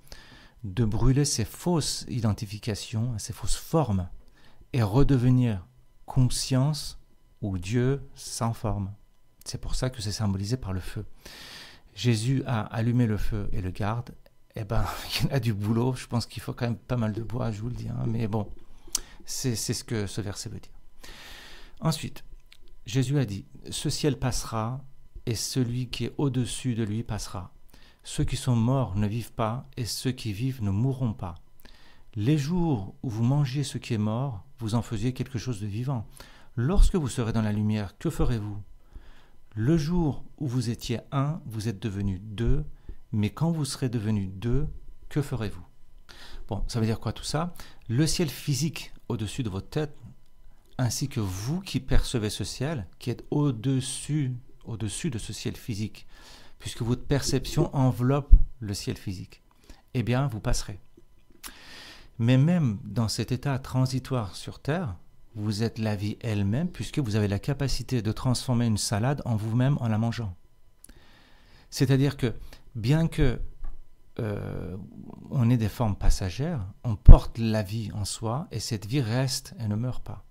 de brûler ses fausses identifications, ses fausses formes, et redevenir conscience ou Dieu sans forme. C'est pour ça que c'est symbolisé par le feu. Jésus a allumé le feu et le garde. Eh ben, il y a du boulot. Je pense qu'il faut quand même pas mal de bois, je vous le dis. Mais bon, c'est ce que ce verset veut dire. Ensuite, Jésus a dit, « Ce ciel passera, et celui qui est au-dessus de lui passera. Ceux qui sont morts ne vivent pas, et ceux qui vivent ne mourront pas. Les jours où vous mangiez ce qui est mort, vous en faisiez quelque chose de vivant. Lorsque vous serez dans la lumière, que ferez-vous? Le jour où vous étiez un, vous êtes devenu deux, mais quand vous serez devenu deux, que ferez-vous » Bon, ça veut dire quoi tout ça? Le ciel physique au-dessus de votre tête, ainsi que vous qui percevez ce ciel, qui êtes au-dessus de ce ciel physique, puisque votre perception enveloppe le ciel physique, eh bien, vous passerez. Mais même dans cet état transitoire sur Terre, vous êtes la vie elle-même, puisque vous avez la capacité de transformer une salade en vous-même en la mangeant. C'est-à-dire que, bien que on ait des formes passagères, on porte la vie en soi, et cette vie reste et ne meurt pas.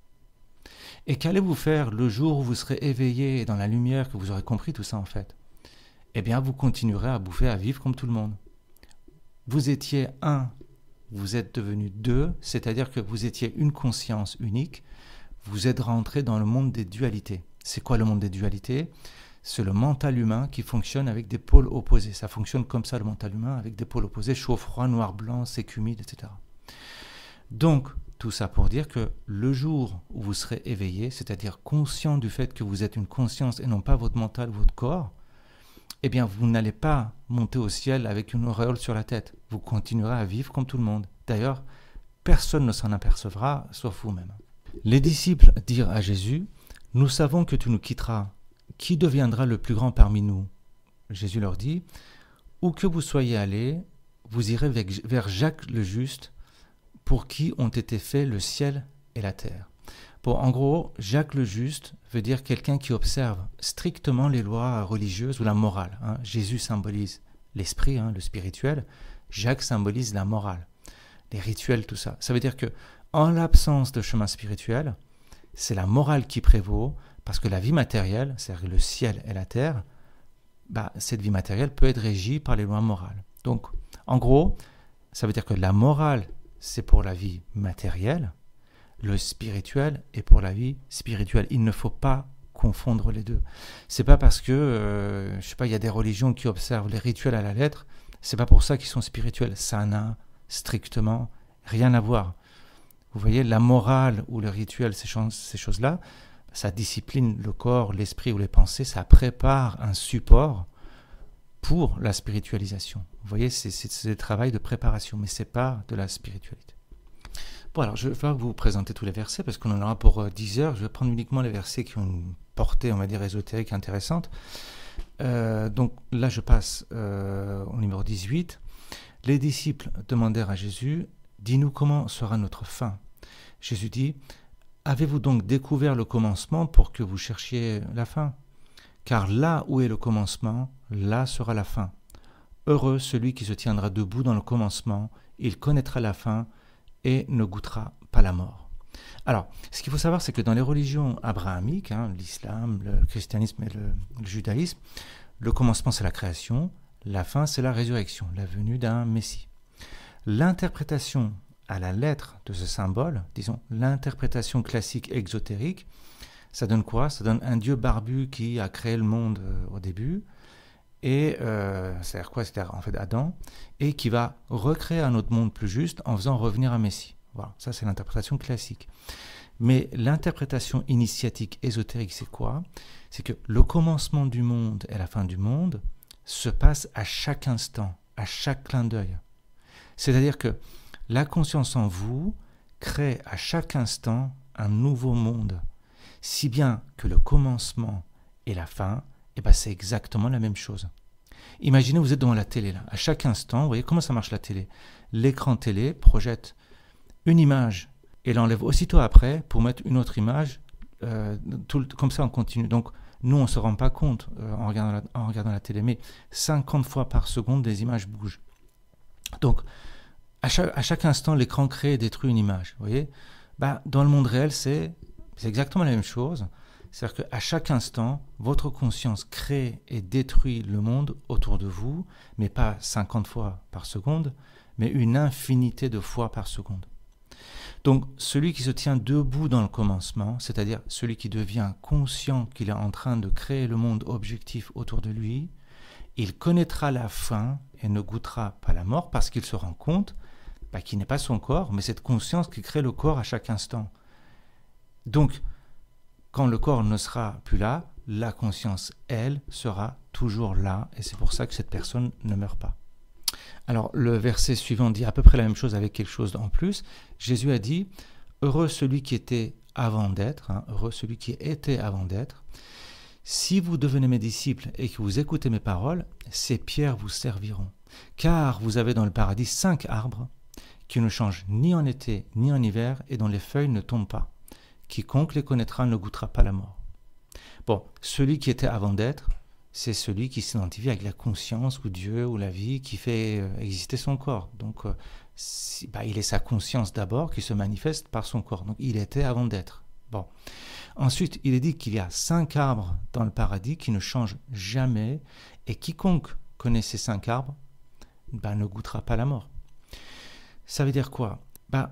Et qu'allez-vous faire le jour où vous serez éveillé dans la lumière, que vous aurez compris tout ça en fait? Eh bien, vous continuerez à bouffer, à vivre comme tout le monde. Vous étiez un, vous êtes devenu deux, c'est-à-dire que vous étiez une conscience unique, vous êtes rentré dans le monde des dualités. C'est quoi le monde des dualités? C'est le mental humain qui fonctionne avec des pôles opposés. Ça fonctionne comme ça, le mental humain, avec des pôles opposés, chaud, froid, noir, blanc, sec, humide, etc. Donc, tout ça pour dire que le jour où vous serez éveillé, c'est-à-dire conscient du fait que vous êtes une conscience et non pas votre mental ou votre corps, eh bien, vous n'allez pas monter au ciel avec une auréole sur la tête. Vous continuerez à vivre comme tout le monde. D'ailleurs, personne ne s'en apercevra, sauf vous-même. Les disciples dirent à Jésus, « Nous savons que tu nous quitteras. Qui deviendra le plus grand parmi nous ?» Jésus leur dit, « Où que vous soyez allés, vous irez vers Jacques le Juste, pour qui ont été faits le ciel et la terre. » Bon, en gros, Jacques le Juste veut dire quelqu'un qui observe strictement les lois religieuses ou la morale. Jésus symbolise l'esprit, le spirituel. Jacques symbolise la morale, les rituels, tout ça. Ça veut dire que, en l'absence de chemin spirituel, c'est la morale qui prévaut, parce que la vie matérielle, c'est-à-dire le ciel et la terre, cette vie matérielle peut être régie par les lois morales. Donc, en gros, ça veut dire que la morale, c'est pour la vie matérielle, le spirituel est pour la vie spirituelle. Il ne faut pas confondre les deux. C'est pas parce que, je sais pas, il y a des religions qui observent les rituels à la lettre, c'est pas pour ça qu'ils sont spirituels. Ça n'a strictement rien à voir. Vous voyez, la morale ou le rituel, ces choses-là, ça discipline le corps, l'esprit ou les pensées, ça prépare un support pour la spiritualisation. Vous voyez, c'est le travail de préparation, mais c'est pas de la spiritualité. Bon, alors je vais vous présenter tous les versets parce qu'on en aura pour 10 heures. Je vais prendre uniquement les versets qui ont une portée, on va dire, ésotérique intéressante. Donc là, je passe au numéro 18. Les disciples demandèrent à Jésus, « Dis-nous comment sera notre fin ?» Jésus dit, « Avez-vous donc découvert le commencement pour que vous cherchiez la fin? Car là où est le commencement, là sera la fin. Heureux celui qui se tiendra debout dans le commencement, il connaîtra la fin et ne goûtera pas la mort. » Alors, ce qu'il faut savoir, c'est que dans les religions abrahamiques, l'islam, le christianisme et le judaïsme, le commencement c'est la création, La fin, c'est la résurrection, la venue d'un Messie. L'interprétation à la lettre de ce symbole, disons l'interprétation classique exotérique, ça donne quoi? Ça donne un Dieu barbu qui a créé le monde au début, et c'est-à-dire quoi? C'est-à-dire en fait Adam, et qui va recréer un autre monde plus juste en faisant revenir un Messie. Voilà, ça c'est l'interprétation classique. Mais l'interprétation initiatique ésotérique, c'est quoi? C'est que le commencement du monde et la fin du monde se passe à chaque instant, à chaque clin d'œil. C'est-à-dire que la conscience en vous crée à chaque instant un nouveau monde, si bien que le commencement et la fin, eh ben c'est exactement la même chose. Imaginez, vous êtes devant la télé, là. À chaque instant, vous voyez comment ça marche la télé. L'écran télé projette une image et l'enlève aussitôt après pour mettre une autre image, comme ça on continue. Donc nous on ne se rend pas compte en regardant la télé, mais 50 fois par seconde des images bougent. Donc à chaque instant l'écran crée et détruit une image. Vous voyez, dans le monde réel c'est exactement la même chose. C'est-à-dire qu'à chaque instant, votre conscience crée et détruit le monde autour de vous, mais pas 50 fois par seconde, mais une infinité de fois par seconde. Donc, celui qui se tient debout dans le commencement, c'est-à-dire celui qui devient conscient qu'il est en train de créer le monde objectif autour de lui, il connaîtra la fin et ne goûtera pas la mort parce qu'il se rend compte qu'il n'est pas son corps, mais cette conscience qui crée le corps à chaque instant. Donc, quand le corps ne sera plus là, la conscience, elle, sera toujours là, et c'est pour ça que cette personne ne meurt pas. Alors, le verset suivant dit à peu près la même chose avec quelque chose en plus. Jésus a dit, « Heureux celui qui était avant d'être, heureux celui qui était avant d'être. Si vous devenez mes disciples et que vous écoutez mes paroles, ces pierres vous serviront. Car vous avez dans le paradis 5 arbres qui ne changent ni en été ni en hiver et dont les feuilles ne tombent pas. Quiconque les connaîtra ne goûtera pas la mort. » Bon, celui qui était avant d'être, c'est celui qui s'identifie avec la conscience ou Dieu ou la vie qui fait exister son corps. Donc, il est sa conscience d'abord qui se manifeste par son corps. Donc, il était avant d'être. Bon. Ensuite, il est dit qu'il y a 5 arbres dans le paradis qui ne changent jamais et quiconque connaît ces 5 arbres ne goûtera pas la mort. Ça veut dire quoi?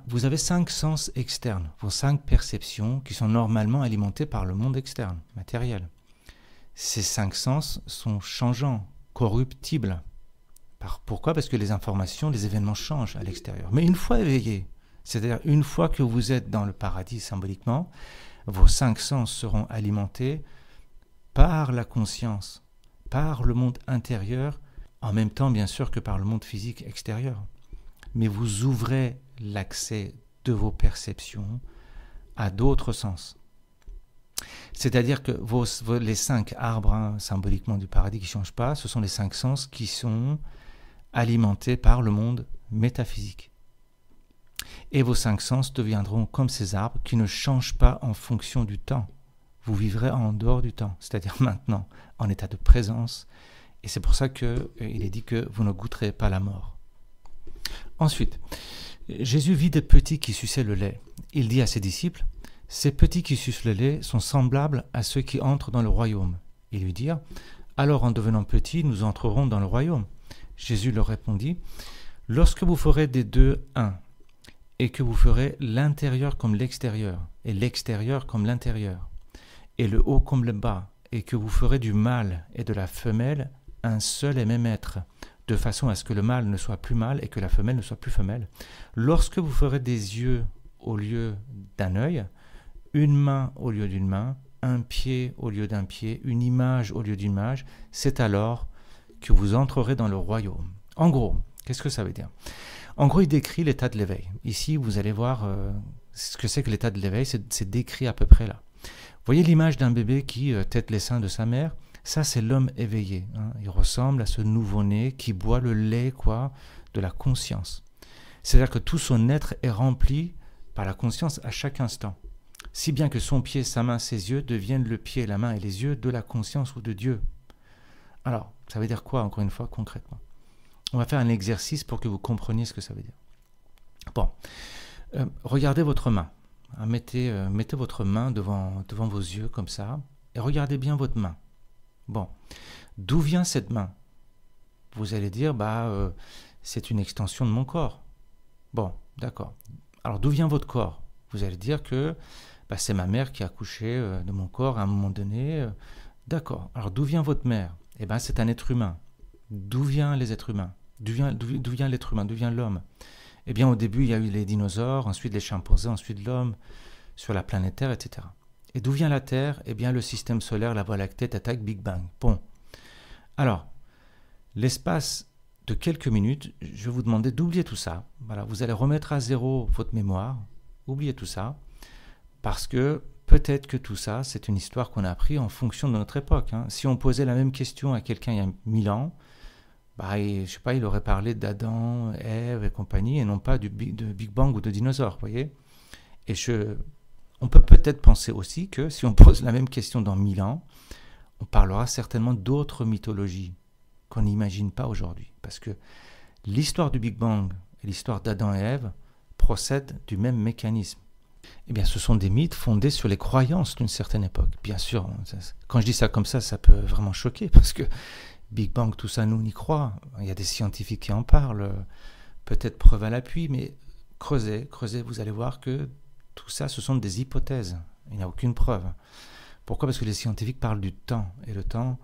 Vous avez 5 sens externes, vos 5 perceptions qui sont normalement alimentées par le monde externe, matériel. Ces 5 sens sont changeants, corruptibles. Pourquoi? Parce que les informations, les événements changent à l'extérieur. Mais une fois éveillés, c'est-à-dire une fois que vous êtes dans le paradis symboliquement, vos 5 sens seront alimentés par la conscience, par le monde intérieur, en même temps bien sûr que par le monde physique extérieur. Mais vous ouvrez l'accès de vos perceptions à d'autres sens. C'est-à-dire que les 5 arbres symboliquement du paradis qui ne changent pas, ce sont les 5 sens qui sont alimentés par le monde métaphysique. Et vos 5 sens deviendront comme ces arbres qui ne changent pas en fonction du temps. Vous vivrez en dehors du temps, c'est-à-dire maintenant, en état de présence. Et c'est pour ça qu'il est dit que vous ne goûterez pas la mort. Ensuite, Jésus vit des petits qui suçaient le lait. Il dit à ses disciples, « Ces petits qui sucent le lait sont semblables à ceux qui entrent dans le royaume. » Ils lui dirent, « Alors en devenant petits, nous entrerons dans le royaume. » Jésus leur répondit, « Lorsque vous ferez des deux un, et que vous ferez l'intérieur comme l'extérieur, et l'extérieur comme l'intérieur, et le haut comme le bas, et que vous ferez du mâle et de la femelle un seul et même être, de façon à ce que le mâle ne soit plus mâle et que la femelle ne soit plus femelle. Lorsque vous ferez des yeux au lieu d'un œil, une main au lieu d'une main, un pied au lieu d'un pied, une image au lieu d'une image, c'est alors que vous entrerez dans le royaume. » En gros, qu'est-ce que ça veut dire? En gros, il décrit l'état de l'éveil. Ici, vous allez voir ce que c'est que l'état de l'éveil, c'est décrit à peu près là. Vous voyez l'image d'un bébé qui tète les seins de sa mère? Ça, c'est l'homme éveillé. Il ressemble à ce nouveau-né qui boit le lait de la conscience. C'est-à-dire que tout son être est rempli par la conscience à chaque instant. Si bien que son pied, sa main, ses yeux deviennent le pied, la main et les yeux de la conscience ou de Dieu. Alors, ça veut dire quoi, encore une fois, concrètement? On va faire un exercice pour que vous compreniez ce que ça veut dire. Bon, regardez votre main. Mettez votre main devant vos yeux, comme ça, et regardez bien votre main. Bon, d'où vient cette main? vous allez dire, c'est une extension de mon corps. Bon, d'accord. Alors d'où vient votre corps? Vous allez dire que c'est ma mère qui a accouché de mon corps à un moment donné. D'accord. Alors d'où vient votre mère? Eh bien, c'est un être humain. D'où viennent les êtres humains? D'où vient l'être humain? D'où vient l'homme? Eh bien, au début, il y a eu les dinosaures, ensuite les chimpanzés, ensuite l'homme sur la planète Terre, etc. Et d'où vient la Terre? Eh bien, le système solaire, la Voie lactée, attaque Big Bang. Bon. Alors, l'espace de quelques minutes, je vais vous demander d'oublier tout ça. Voilà, vous allez remettre à zéro votre mémoire. Oubliez tout ça. Parce que peut-être que tout ça, c'est une histoire qu'on a appris en fonction de notre époque. Si on posait la même question à quelqu'un il y a 1000 ans, je sais pas, il aurait parlé d'Adam, Ève et compagnie, et non pas de Big Bang ou de dinosaures, vous voyez. Et on peut peut-être penser aussi que si on pose la même question dans 1000 ans, on parlera certainement d'autres mythologies qu'on n'imagine pas aujourd'hui. Parce que l'histoire du Big Bang et l'histoire d'Adam et Ève procèdent du même mécanisme. Eh bien, ce sont des mythes fondés sur les croyances d'une certaine époque. Bien sûr, quand je dis ça comme ça peut vraiment choquer, parce que Big Bang, tout ça, nous, on y croit. Il y a des scientifiques qui en parlent, peut-être preuve à l'appui, mais creusez, vous allez voir que tout ça, ce sont des hypothèses. Il n'y a aucune preuve. Pourquoi? Parce que les scientifiques parlent du temps, et le temps,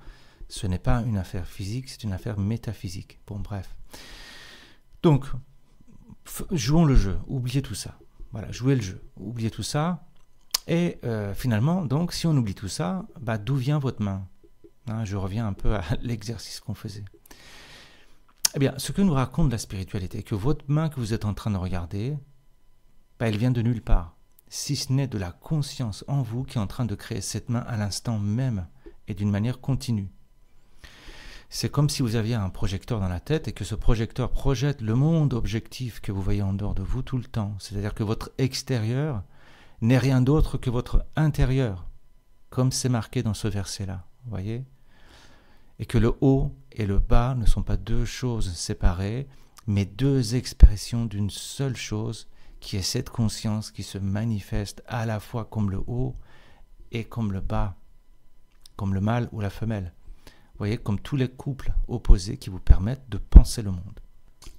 ce n'est pas une affaire physique, c'est une affaire métaphysique. Bon, bref. Donc, jouons le jeu, oubliez tout ça. Voilà, jouez le jeu, oubliez tout ça. Et finalement, donc, si on oublie tout ça, d'où vient votre main? Je reviens un peu à l'exercice qu'on faisait. Eh bien, ce que nous raconte la spiritualité, que votre main que vous êtes en train de regarder, elle vient de nulle part, si ce n'est de la conscience en vous qui est en train de créer cette main à l'instant même et d'une manière continue. C'est comme si vous aviez un projecteur dans la tête et que ce projecteur projette le monde objectif que vous voyez en dehors de vous tout le temps. C'est-à-dire que votre extérieur n'est rien d'autre que votre intérieur, comme c'est marqué dans ce verset-là, vous voyez? Et que le haut et le bas ne sont pas deux choses séparées, mais deux expressions d'une seule chose, qui est cette conscience qui se manifeste à la fois comme le haut et comme le bas, comme le mâle ou la femelle. Vous voyez, comme tous les couples opposés qui vous permettent de penser le monde.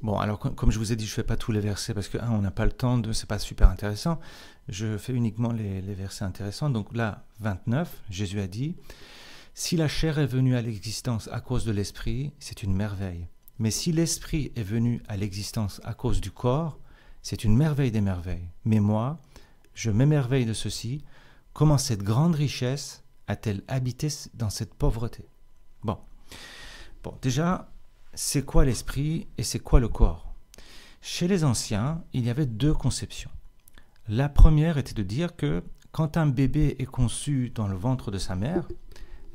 Bon, alors comme je vous ai dit, je ne fais pas tous les versets parce que, on n'a pas le temps, c'est pas super intéressant. Je fais uniquement les versets intéressants. Donc là, 29, Jésus a dit « Si la chair est venue à l'existence à cause de l'esprit, c'est une merveille. Mais si l'esprit est venu à l'existence à cause du corps, c'est une merveille des merveilles. Mais moi, je m'émerveille de ceci. Comment cette grande richesse a-t-elle habité dans cette pauvreté ?» Bon, déjà, c'est quoi l'esprit et c'est quoi le corps? Chez les anciens, il y avait deux conceptions. La première était de dire que quand un bébé est conçu dans le ventre de sa mère,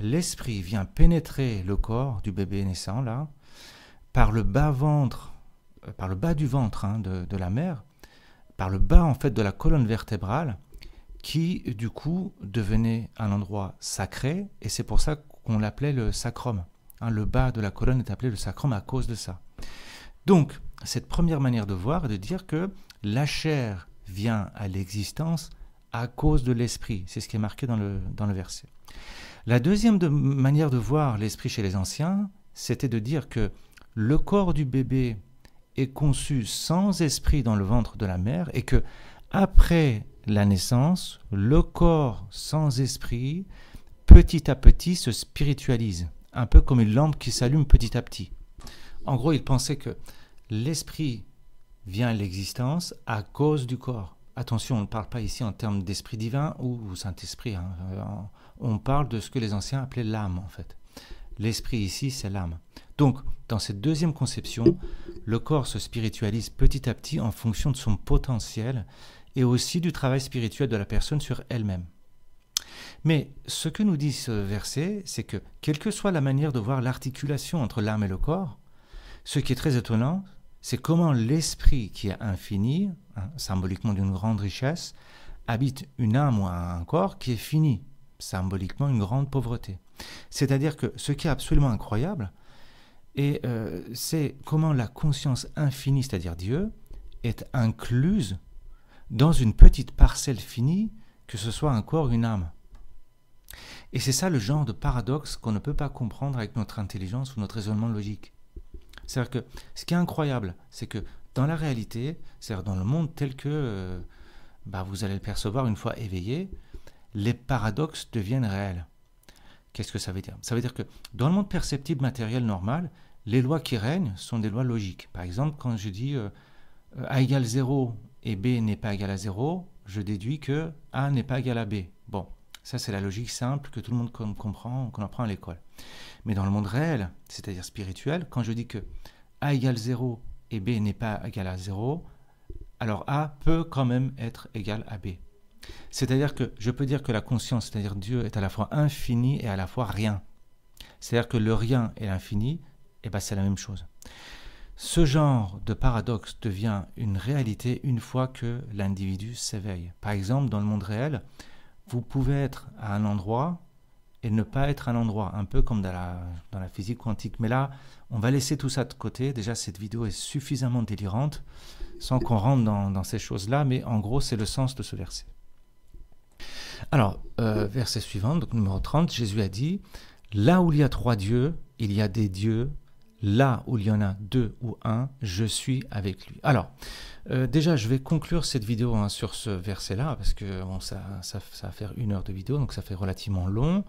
l'esprit vient pénétrer le corps du bébé naissant là, par le bas du ventre de la mère, par le bas en fait de la colonne vertébrale, qui du coup devenait un endroit sacré, et c'est pour ça qu'on l'appelait le sacrum. Le bas de la colonne est appelé le sacrum à cause de ça. Donc, cette première manière de voir est de dire que la chair vient à l'existence à cause de l'esprit. C'est ce qui est marqué dans le verset. La deuxième manière de voir l'esprit chez les anciens, c'était de dire que le corps du bébé est conçu sans esprit dans le ventre de la mère et que après la naissance, le corps sans esprit, petit à petit, se spiritualise. Un peu comme une lampe qui s'allume petit à petit. En gros, il pensait que l'esprit vient à l'existence à cause du corps. Attention, on ne parle pas ici en termes d'esprit divin ou Saint-Esprit. On parle de ce que les anciens appelaient l'âme, en fait. L'esprit ici, c'est l'âme. Donc, dans cette deuxième conception, le corps se spiritualise petit à petit en fonction de son potentiel et aussi du travail spirituel de la personne sur elle-même. Mais ce que nous dit ce verset, c'est que, quelle que soit la manière de voir l'articulation entre l'âme et le corps, ce qui est très étonnant, c'est comment l'esprit qui est infini, symboliquement d'une grande richesse, habite une âme ou un corps qui est fini, symboliquement une grande pauvreté. C'est-à-dire que ce qui est absolument incroyable, c'est comment la conscience infinie, c'est-à-dire Dieu, est incluse dans une petite parcelle finie, que ce soit un corps ou une âme. Et c'est ça le genre de paradoxe qu'on ne peut pas comprendre avec notre intelligence ou notre raisonnement logique. C'est-à-dire que ce qui est incroyable, c'est que dans la réalité, c'est-à-dire dans le monde tel que vous allez le percevoir une fois éveillé, les paradoxes deviennent réels. Qu'est-ce que ça veut dire? Ça veut dire que dans le monde perceptible matériel normal, les lois qui règnent sont des lois logiques. Par exemple, quand je dis A égale 0 et B n'est pas égal à 0, je déduis que A n'est pas égal à B. Bon, ça c'est la logique simple que tout le monde comprend, qu'on apprend à l'école. Mais dans le monde réel, c'est-à-dire spirituel, quand je dis que A égale 0 et B n'est pas égal à 0, alors A peut quand même être égal à B. C'est-à-dire que je peux dire que la conscience, c'est-à-dire Dieu, est à la fois infini et à la fois rien. C'est-à-dire que le rien et l'infini, c'est la même chose. Ce genre de paradoxe devient une réalité une fois que l'individu s'éveille. Par exemple, dans le monde réel, vous pouvez être à un endroit et ne pas être à un endroit, un peu comme dans la physique quantique. Mais là, on va laisser tout ça de côté. Déjà, cette vidéo est suffisamment délirante, sans qu'on rentre dans ces choses-là, mais en gros, c'est le sens de ce verset. Alors, verset suivant, donc numéro 30, Jésus a dit « Là où il y a 3 dieux, il y a des dieux. Là où il y en a 2 ou 1, je suis avec lui. » Alors, déjà, je vais conclure cette vidéo sur ce verset-là, parce que ça va faire 1 heure de vidéo, donc ça fait relativement long.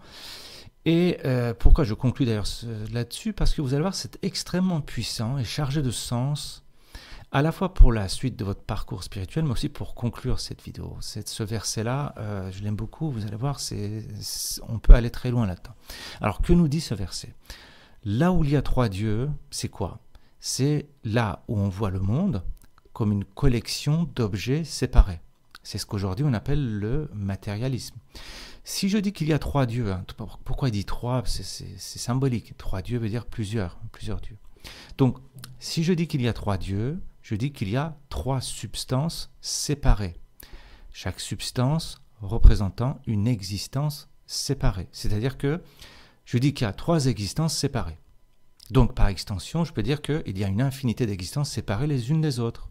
Et pourquoi je conclus d'ailleurs là-dessus? Parce que vous allez voir, c'est extrêmement puissant et chargé de sens, à la fois pour la suite de votre parcours spirituel, mais aussi pour conclure cette vidéo. Ce verset-là, je l'aime beaucoup, vous allez voir, on peut aller très loin là-dedans. Alors, que nous dit ce verset? Là où il y a 3 dieux, c'est quoi? C'est là où on voit le monde comme une collection d'objets séparés. C'est ce qu'aujourd'hui on appelle le matérialisme. Si je dis qu'il y a 3 dieux, pourquoi il dit 3? C'est symbolique. 3 dieux veut dire plusieurs dieux. Donc, si je dis qu'il y a 3 dieux, je dis qu'il y a 3 substances séparées. Chaque substance représentant une existence séparée. C'est-à-dire que je dis qu'il y a 3 existences séparées. Donc, par extension, je peux dire qu'il y a une infinité d'existences séparées les unes des autres.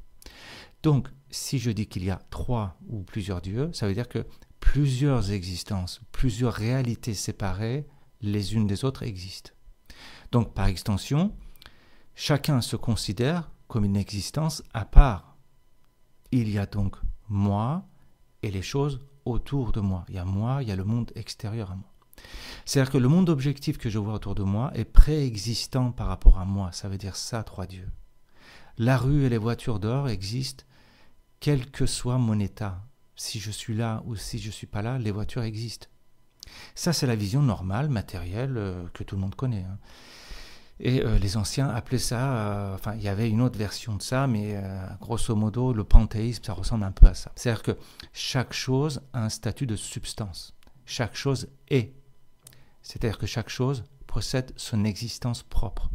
Donc, si je dis qu'il y a 3 ou plusieurs dieux, ça veut dire que plusieurs existences, plusieurs réalités séparées les unes des autres existent. Donc, par extension, chacun se considère comme une existence à part. Il y a donc moi et les choses autour de moi. Il y a moi, il y a le monde extérieur à moi. C'est-à-dire que le monde objectif que je vois autour de moi est préexistant par rapport à moi. Ça veut dire ça, 3 dieux. La rue et les voitures dehors existent, quel que soit mon état. Si je suis là ou si je ne suis pas là, les voitures existent. Ça, c'est la vision normale, matérielle, que tout le monde connaît. Et les anciens appelaient ça, il y avait une autre version de ça, mais grosso modo, le panthéisme, ça ressemble un peu à ça. C'est-à-dire que chaque chose a un statut de substance. Chaque chose est. C'est-à-dire que chaque chose possède son existence propre.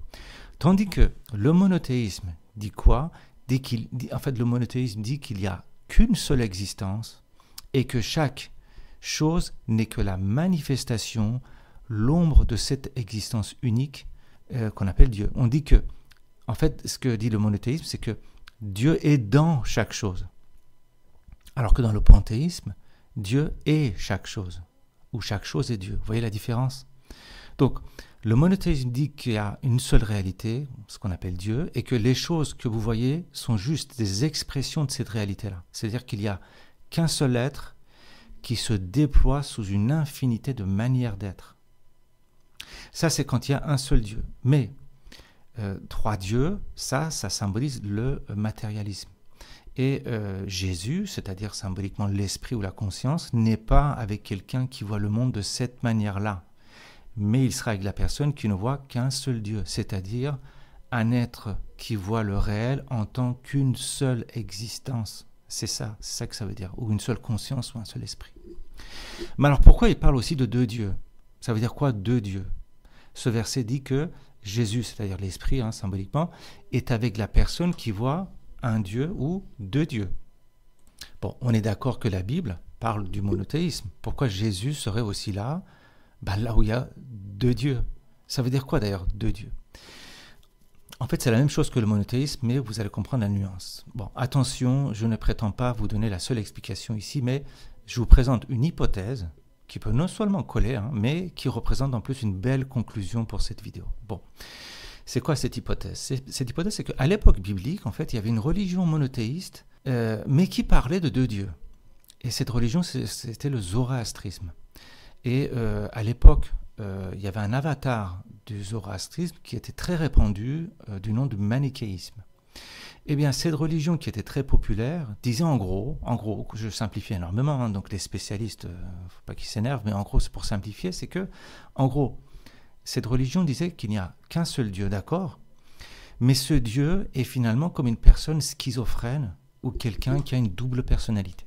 Tandis que le monothéisme dit quoi? Le monothéisme dit qu'il n'y a qu'une seule existence et que chaque chose n'est que la manifestation, l'ombre de cette existence unique qu'on appelle Dieu. On dit que, en fait, ce que dit le monothéisme, c'est que Dieu est dans chaque chose. Alors que dans le panthéisme, Dieu est chaque chose, ou chaque chose est Dieu. Vous voyez la différence? Donc, le monothéisme dit qu'il y a une seule réalité, ce qu'on appelle Dieu, et que les choses que vous voyez sont juste des expressions de cette réalité-là. C'est-à-dire qu'il n'y a qu'un seul être qui se déploie sous une infinité de manières d'être. Ça, c'est quand il y a un seul Dieu. Mais 3 dieux, ça symbolise le matérialisme. Et Jésus, c'est-à-dire symboliquement l'esprit ou la conscience, n'est pas avec quelqu'un qui voit le monde de cette manière-là. Mais il sera avec la personne qui ne voit qu'un seul Dieu, c'est-à-dire un être qui voit le réel en tant qu'une seule existence. C'est ça que ça veut dire, ou une seule conscience ou un seul esprit. Mais alors pourquoi il parle aussi de 2 dieux? Ça veut dire quoi, 2 dieux? Ce verset dit que Jésus, c'est-à-dire l'esprit, symboliquement, est avec la personne qui voit un Dieu ou 2 dieux. Bon, on est d'accord que la Bible parle du monothéisme. Pourquoi Jésus serait aussi là, là où il y a 2 dieux? Ça veut dire quoi d'ailleurs, 2 dieux? En fait, c'est la même chose que le monothéisme, mais vous allez comprendre la nuance. Bon, attention, je ne prétends pas vous donner la seule explication ici, mais je vous présente une hypothèse qui peut non seulement coller, mais qui représente en plus une belle conclusion pour cette vidéo. Bon, C'est quoi cette hypothèse? Cette hypothèse, c'est qu'à l'époque biblique, en fait, il y avait une religion monothéiste, mais qui parlait de deux dieux. Et cette religion, c'était le zoroastrisme. Et à l'époque, il y avait un avatar du zoroastrisme qui était très répandu, du nom du manichéisme. Eh bien, cette religion qui était très populaire disait en gros, je simplifie énormément, hein, donc les spécialistes, il ne faut pas qu'ils s'énervent, mais en gros, c'est pour simplifier, c'est que, en gros, cette religion disait qu'il n'y a qu'un seul Dieu, d'accord? Mais ce Dieu est finalement comme une personne schizophrène ou quelqu'un qui a une double personnalité.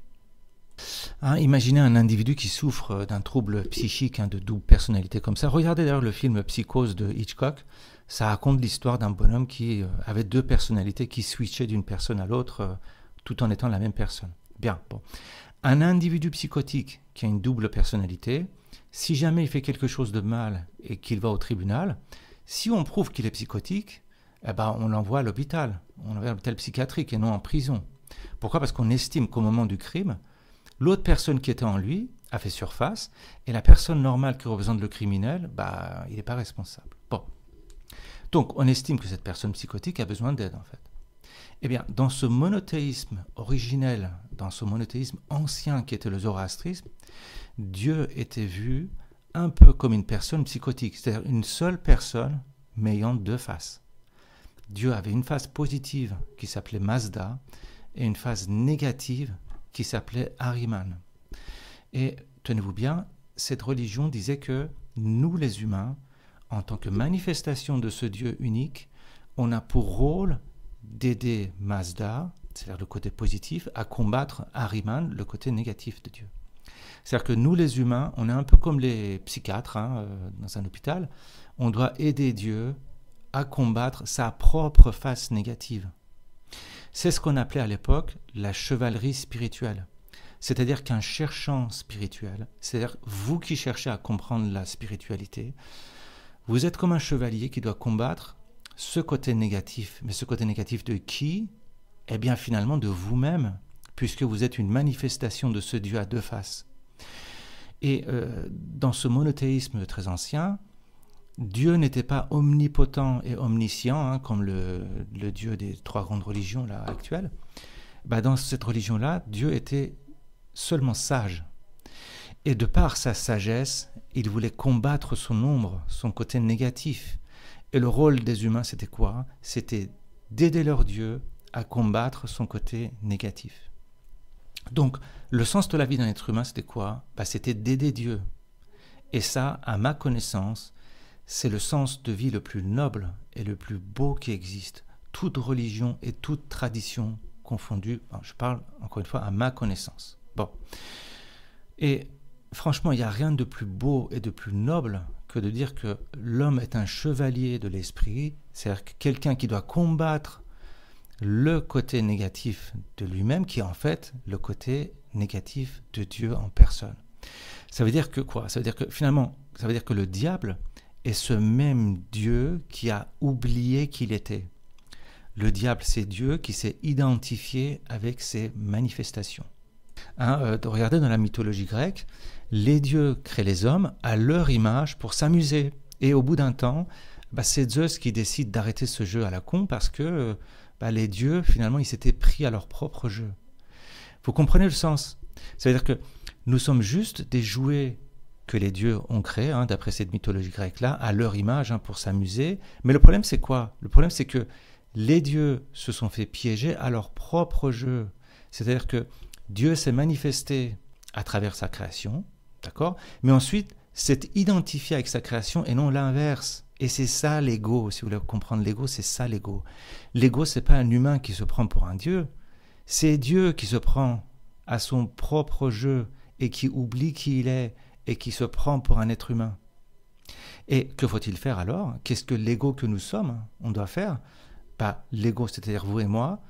Hein, imaginez un individu qui souffre d'un trouble psychique, hein, de double personnalité comme ça. Regardez d'ailleurs le film Psychose de Hitchcock. Ça raconte l'histoire d'un bonhomme qui avait deux personnalités qui switchaient d'une personne à l'autre tout en étant la même personne. Bien, bon. Un individu psychotique qui a une double personnalité, si jamais il fait quelque chose de mal et qu'il va au tribunal, si on prouve qu'il est psychotique, eh ben, on l'envoie à l'hôpital. On l'envoie à l'hôpital psychiatrique et non en prison. Pourquoi? Parce qu'on estime qu'au moment du crime, l'autre personne qui était en lui a fait surface et la personne normale qui représente le criminel, bah, il n'est pas responsable. Bon. Donc, on estime que cette personne psychotique a besoin d'aide, en fait. Eh bien, dans ce monothéisme originel, dans ce monothéisme ancien qui était le zoroastrisme, Dieu était vu un peu comme une personne psychotique, c'est-à-dire une seule personne mais ayant deux faces. Dieu avait une face positive qui s'appelait Mazda et une face négative qui s'appelait Ahriman. Et tenez-vous bien, cette religion disait que nous les humains, en tant que manifestation de ce Dieu unique, on a pour rôle d'aider Mazda, c'est-à-dire le côté positif, à combattre Ahriman, le côté négatif de Dieu. C'est-à-dire que nous les humains, on est un peu comme les psychiatres dans un hôpital, on doit aider Dieu à combattre sa propre face négative. C'est ce qu'on appelait à l'époque la chevalerie spirituelle. C'est-à-dire qu'un cherchant spirituel, c'est-à-dire vous qui cherchez à comprendre la spiritualité, vous êtes comme un chevalier qui doit combattre ce côté négatif. Mais ce côté négatif de qui? Eh bien finalement de vous-même, puisque vous êtes une manifestation de ce Dieu à deux faces. Et dans ce monothéisme très ancien, Dieu n'était pas omnipotent et omniscient, hein, comme le Dieu des trois grandes religions là, actuelles. Bah, dans cette religion-là, Dieu était seulement sage. Et de par sa sagesse, il voulait combattre son ombre, son côté négatif. Et le rôle des humains, c'était quoi? C'était d'aider leur Dieu à combattre son côté négatif. Donc, le sens de la vie d'un être humain, c'était quoi? Bah, c'était d'aider Dieu. Et ça, à ma connaissance, c'est le sens de vie le plus noble et le plus beau qui existe. Toute religion et toute tradition confondues. Bon, je parle, encore une fois, à ma connaissance. Bon. Et franchement, il n'y a rien de plus beau et de plus noble que de dire que l'homme est un chevalier de l'esprit, c'est-à-dire quelqu'un qui doit combattre le côté négatif de lui-même, qui est en fait le côté négatif de Dieu en personne. Ça veut dire que quoi? Ça veut dire que finalement, ça veut dire que le diable est ce même Dieu qui a oublié qu'il était. Le diable, c'est Dieu qui s'est identifié avec ses manifestations. Regardez dans la mythologie grecque, les dieux créent les hommes à leur image pour s'amuser. Et au bout d'un temps, c'est Zeus qui décide d'arrêter ce jeu à la con parce que les dieux, finalement, ils s'étaient pris à leur propre jeu. Vous comprenez le sens? Ça veut dire que nous sommes juste des jouets que les dieux ont créés, d'après cette mythologie grecque-là, à leur image, pour s'amuser. Mais le problème, c'est quoi? Le problème, c'est que les dieux se sont fait piéger à leur propre jeu. C'est-à-dire que Dieu s'est manifesté à travers sa création, d'accord? Mais ensuite, s'est identifié avec sa création et non l'inverse. Et c'est ça l'ego, si vous voulez comprendre l'ego, c'est ça l'ego. L'ego, c'est pas un humain qui se prend pour un dieu, c'est Dieu qui se prend à son propre jeu et qui oublie qui il est et qui se prend pour un être humain. Et que faut-il faire alors? Qu'est-ce que l'ego que nous sommes, on doit faire? L'ego, c'est-à-dire vous et moi,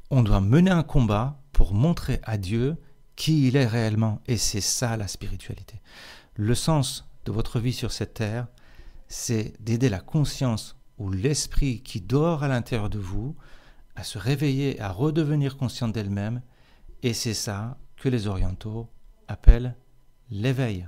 on doit mener un combat pour montrer à Dieu qui il est réellement. Et c'est ça la spiritualité. Le sens de votre vie sur cette terre, c'est d'aider la conscience ou l'esprit qui dort à l'intérieur de vous à se réveiller, à redevenir consciente d'elle-même. Et c'est ça que les orientaux appellent l'éveil.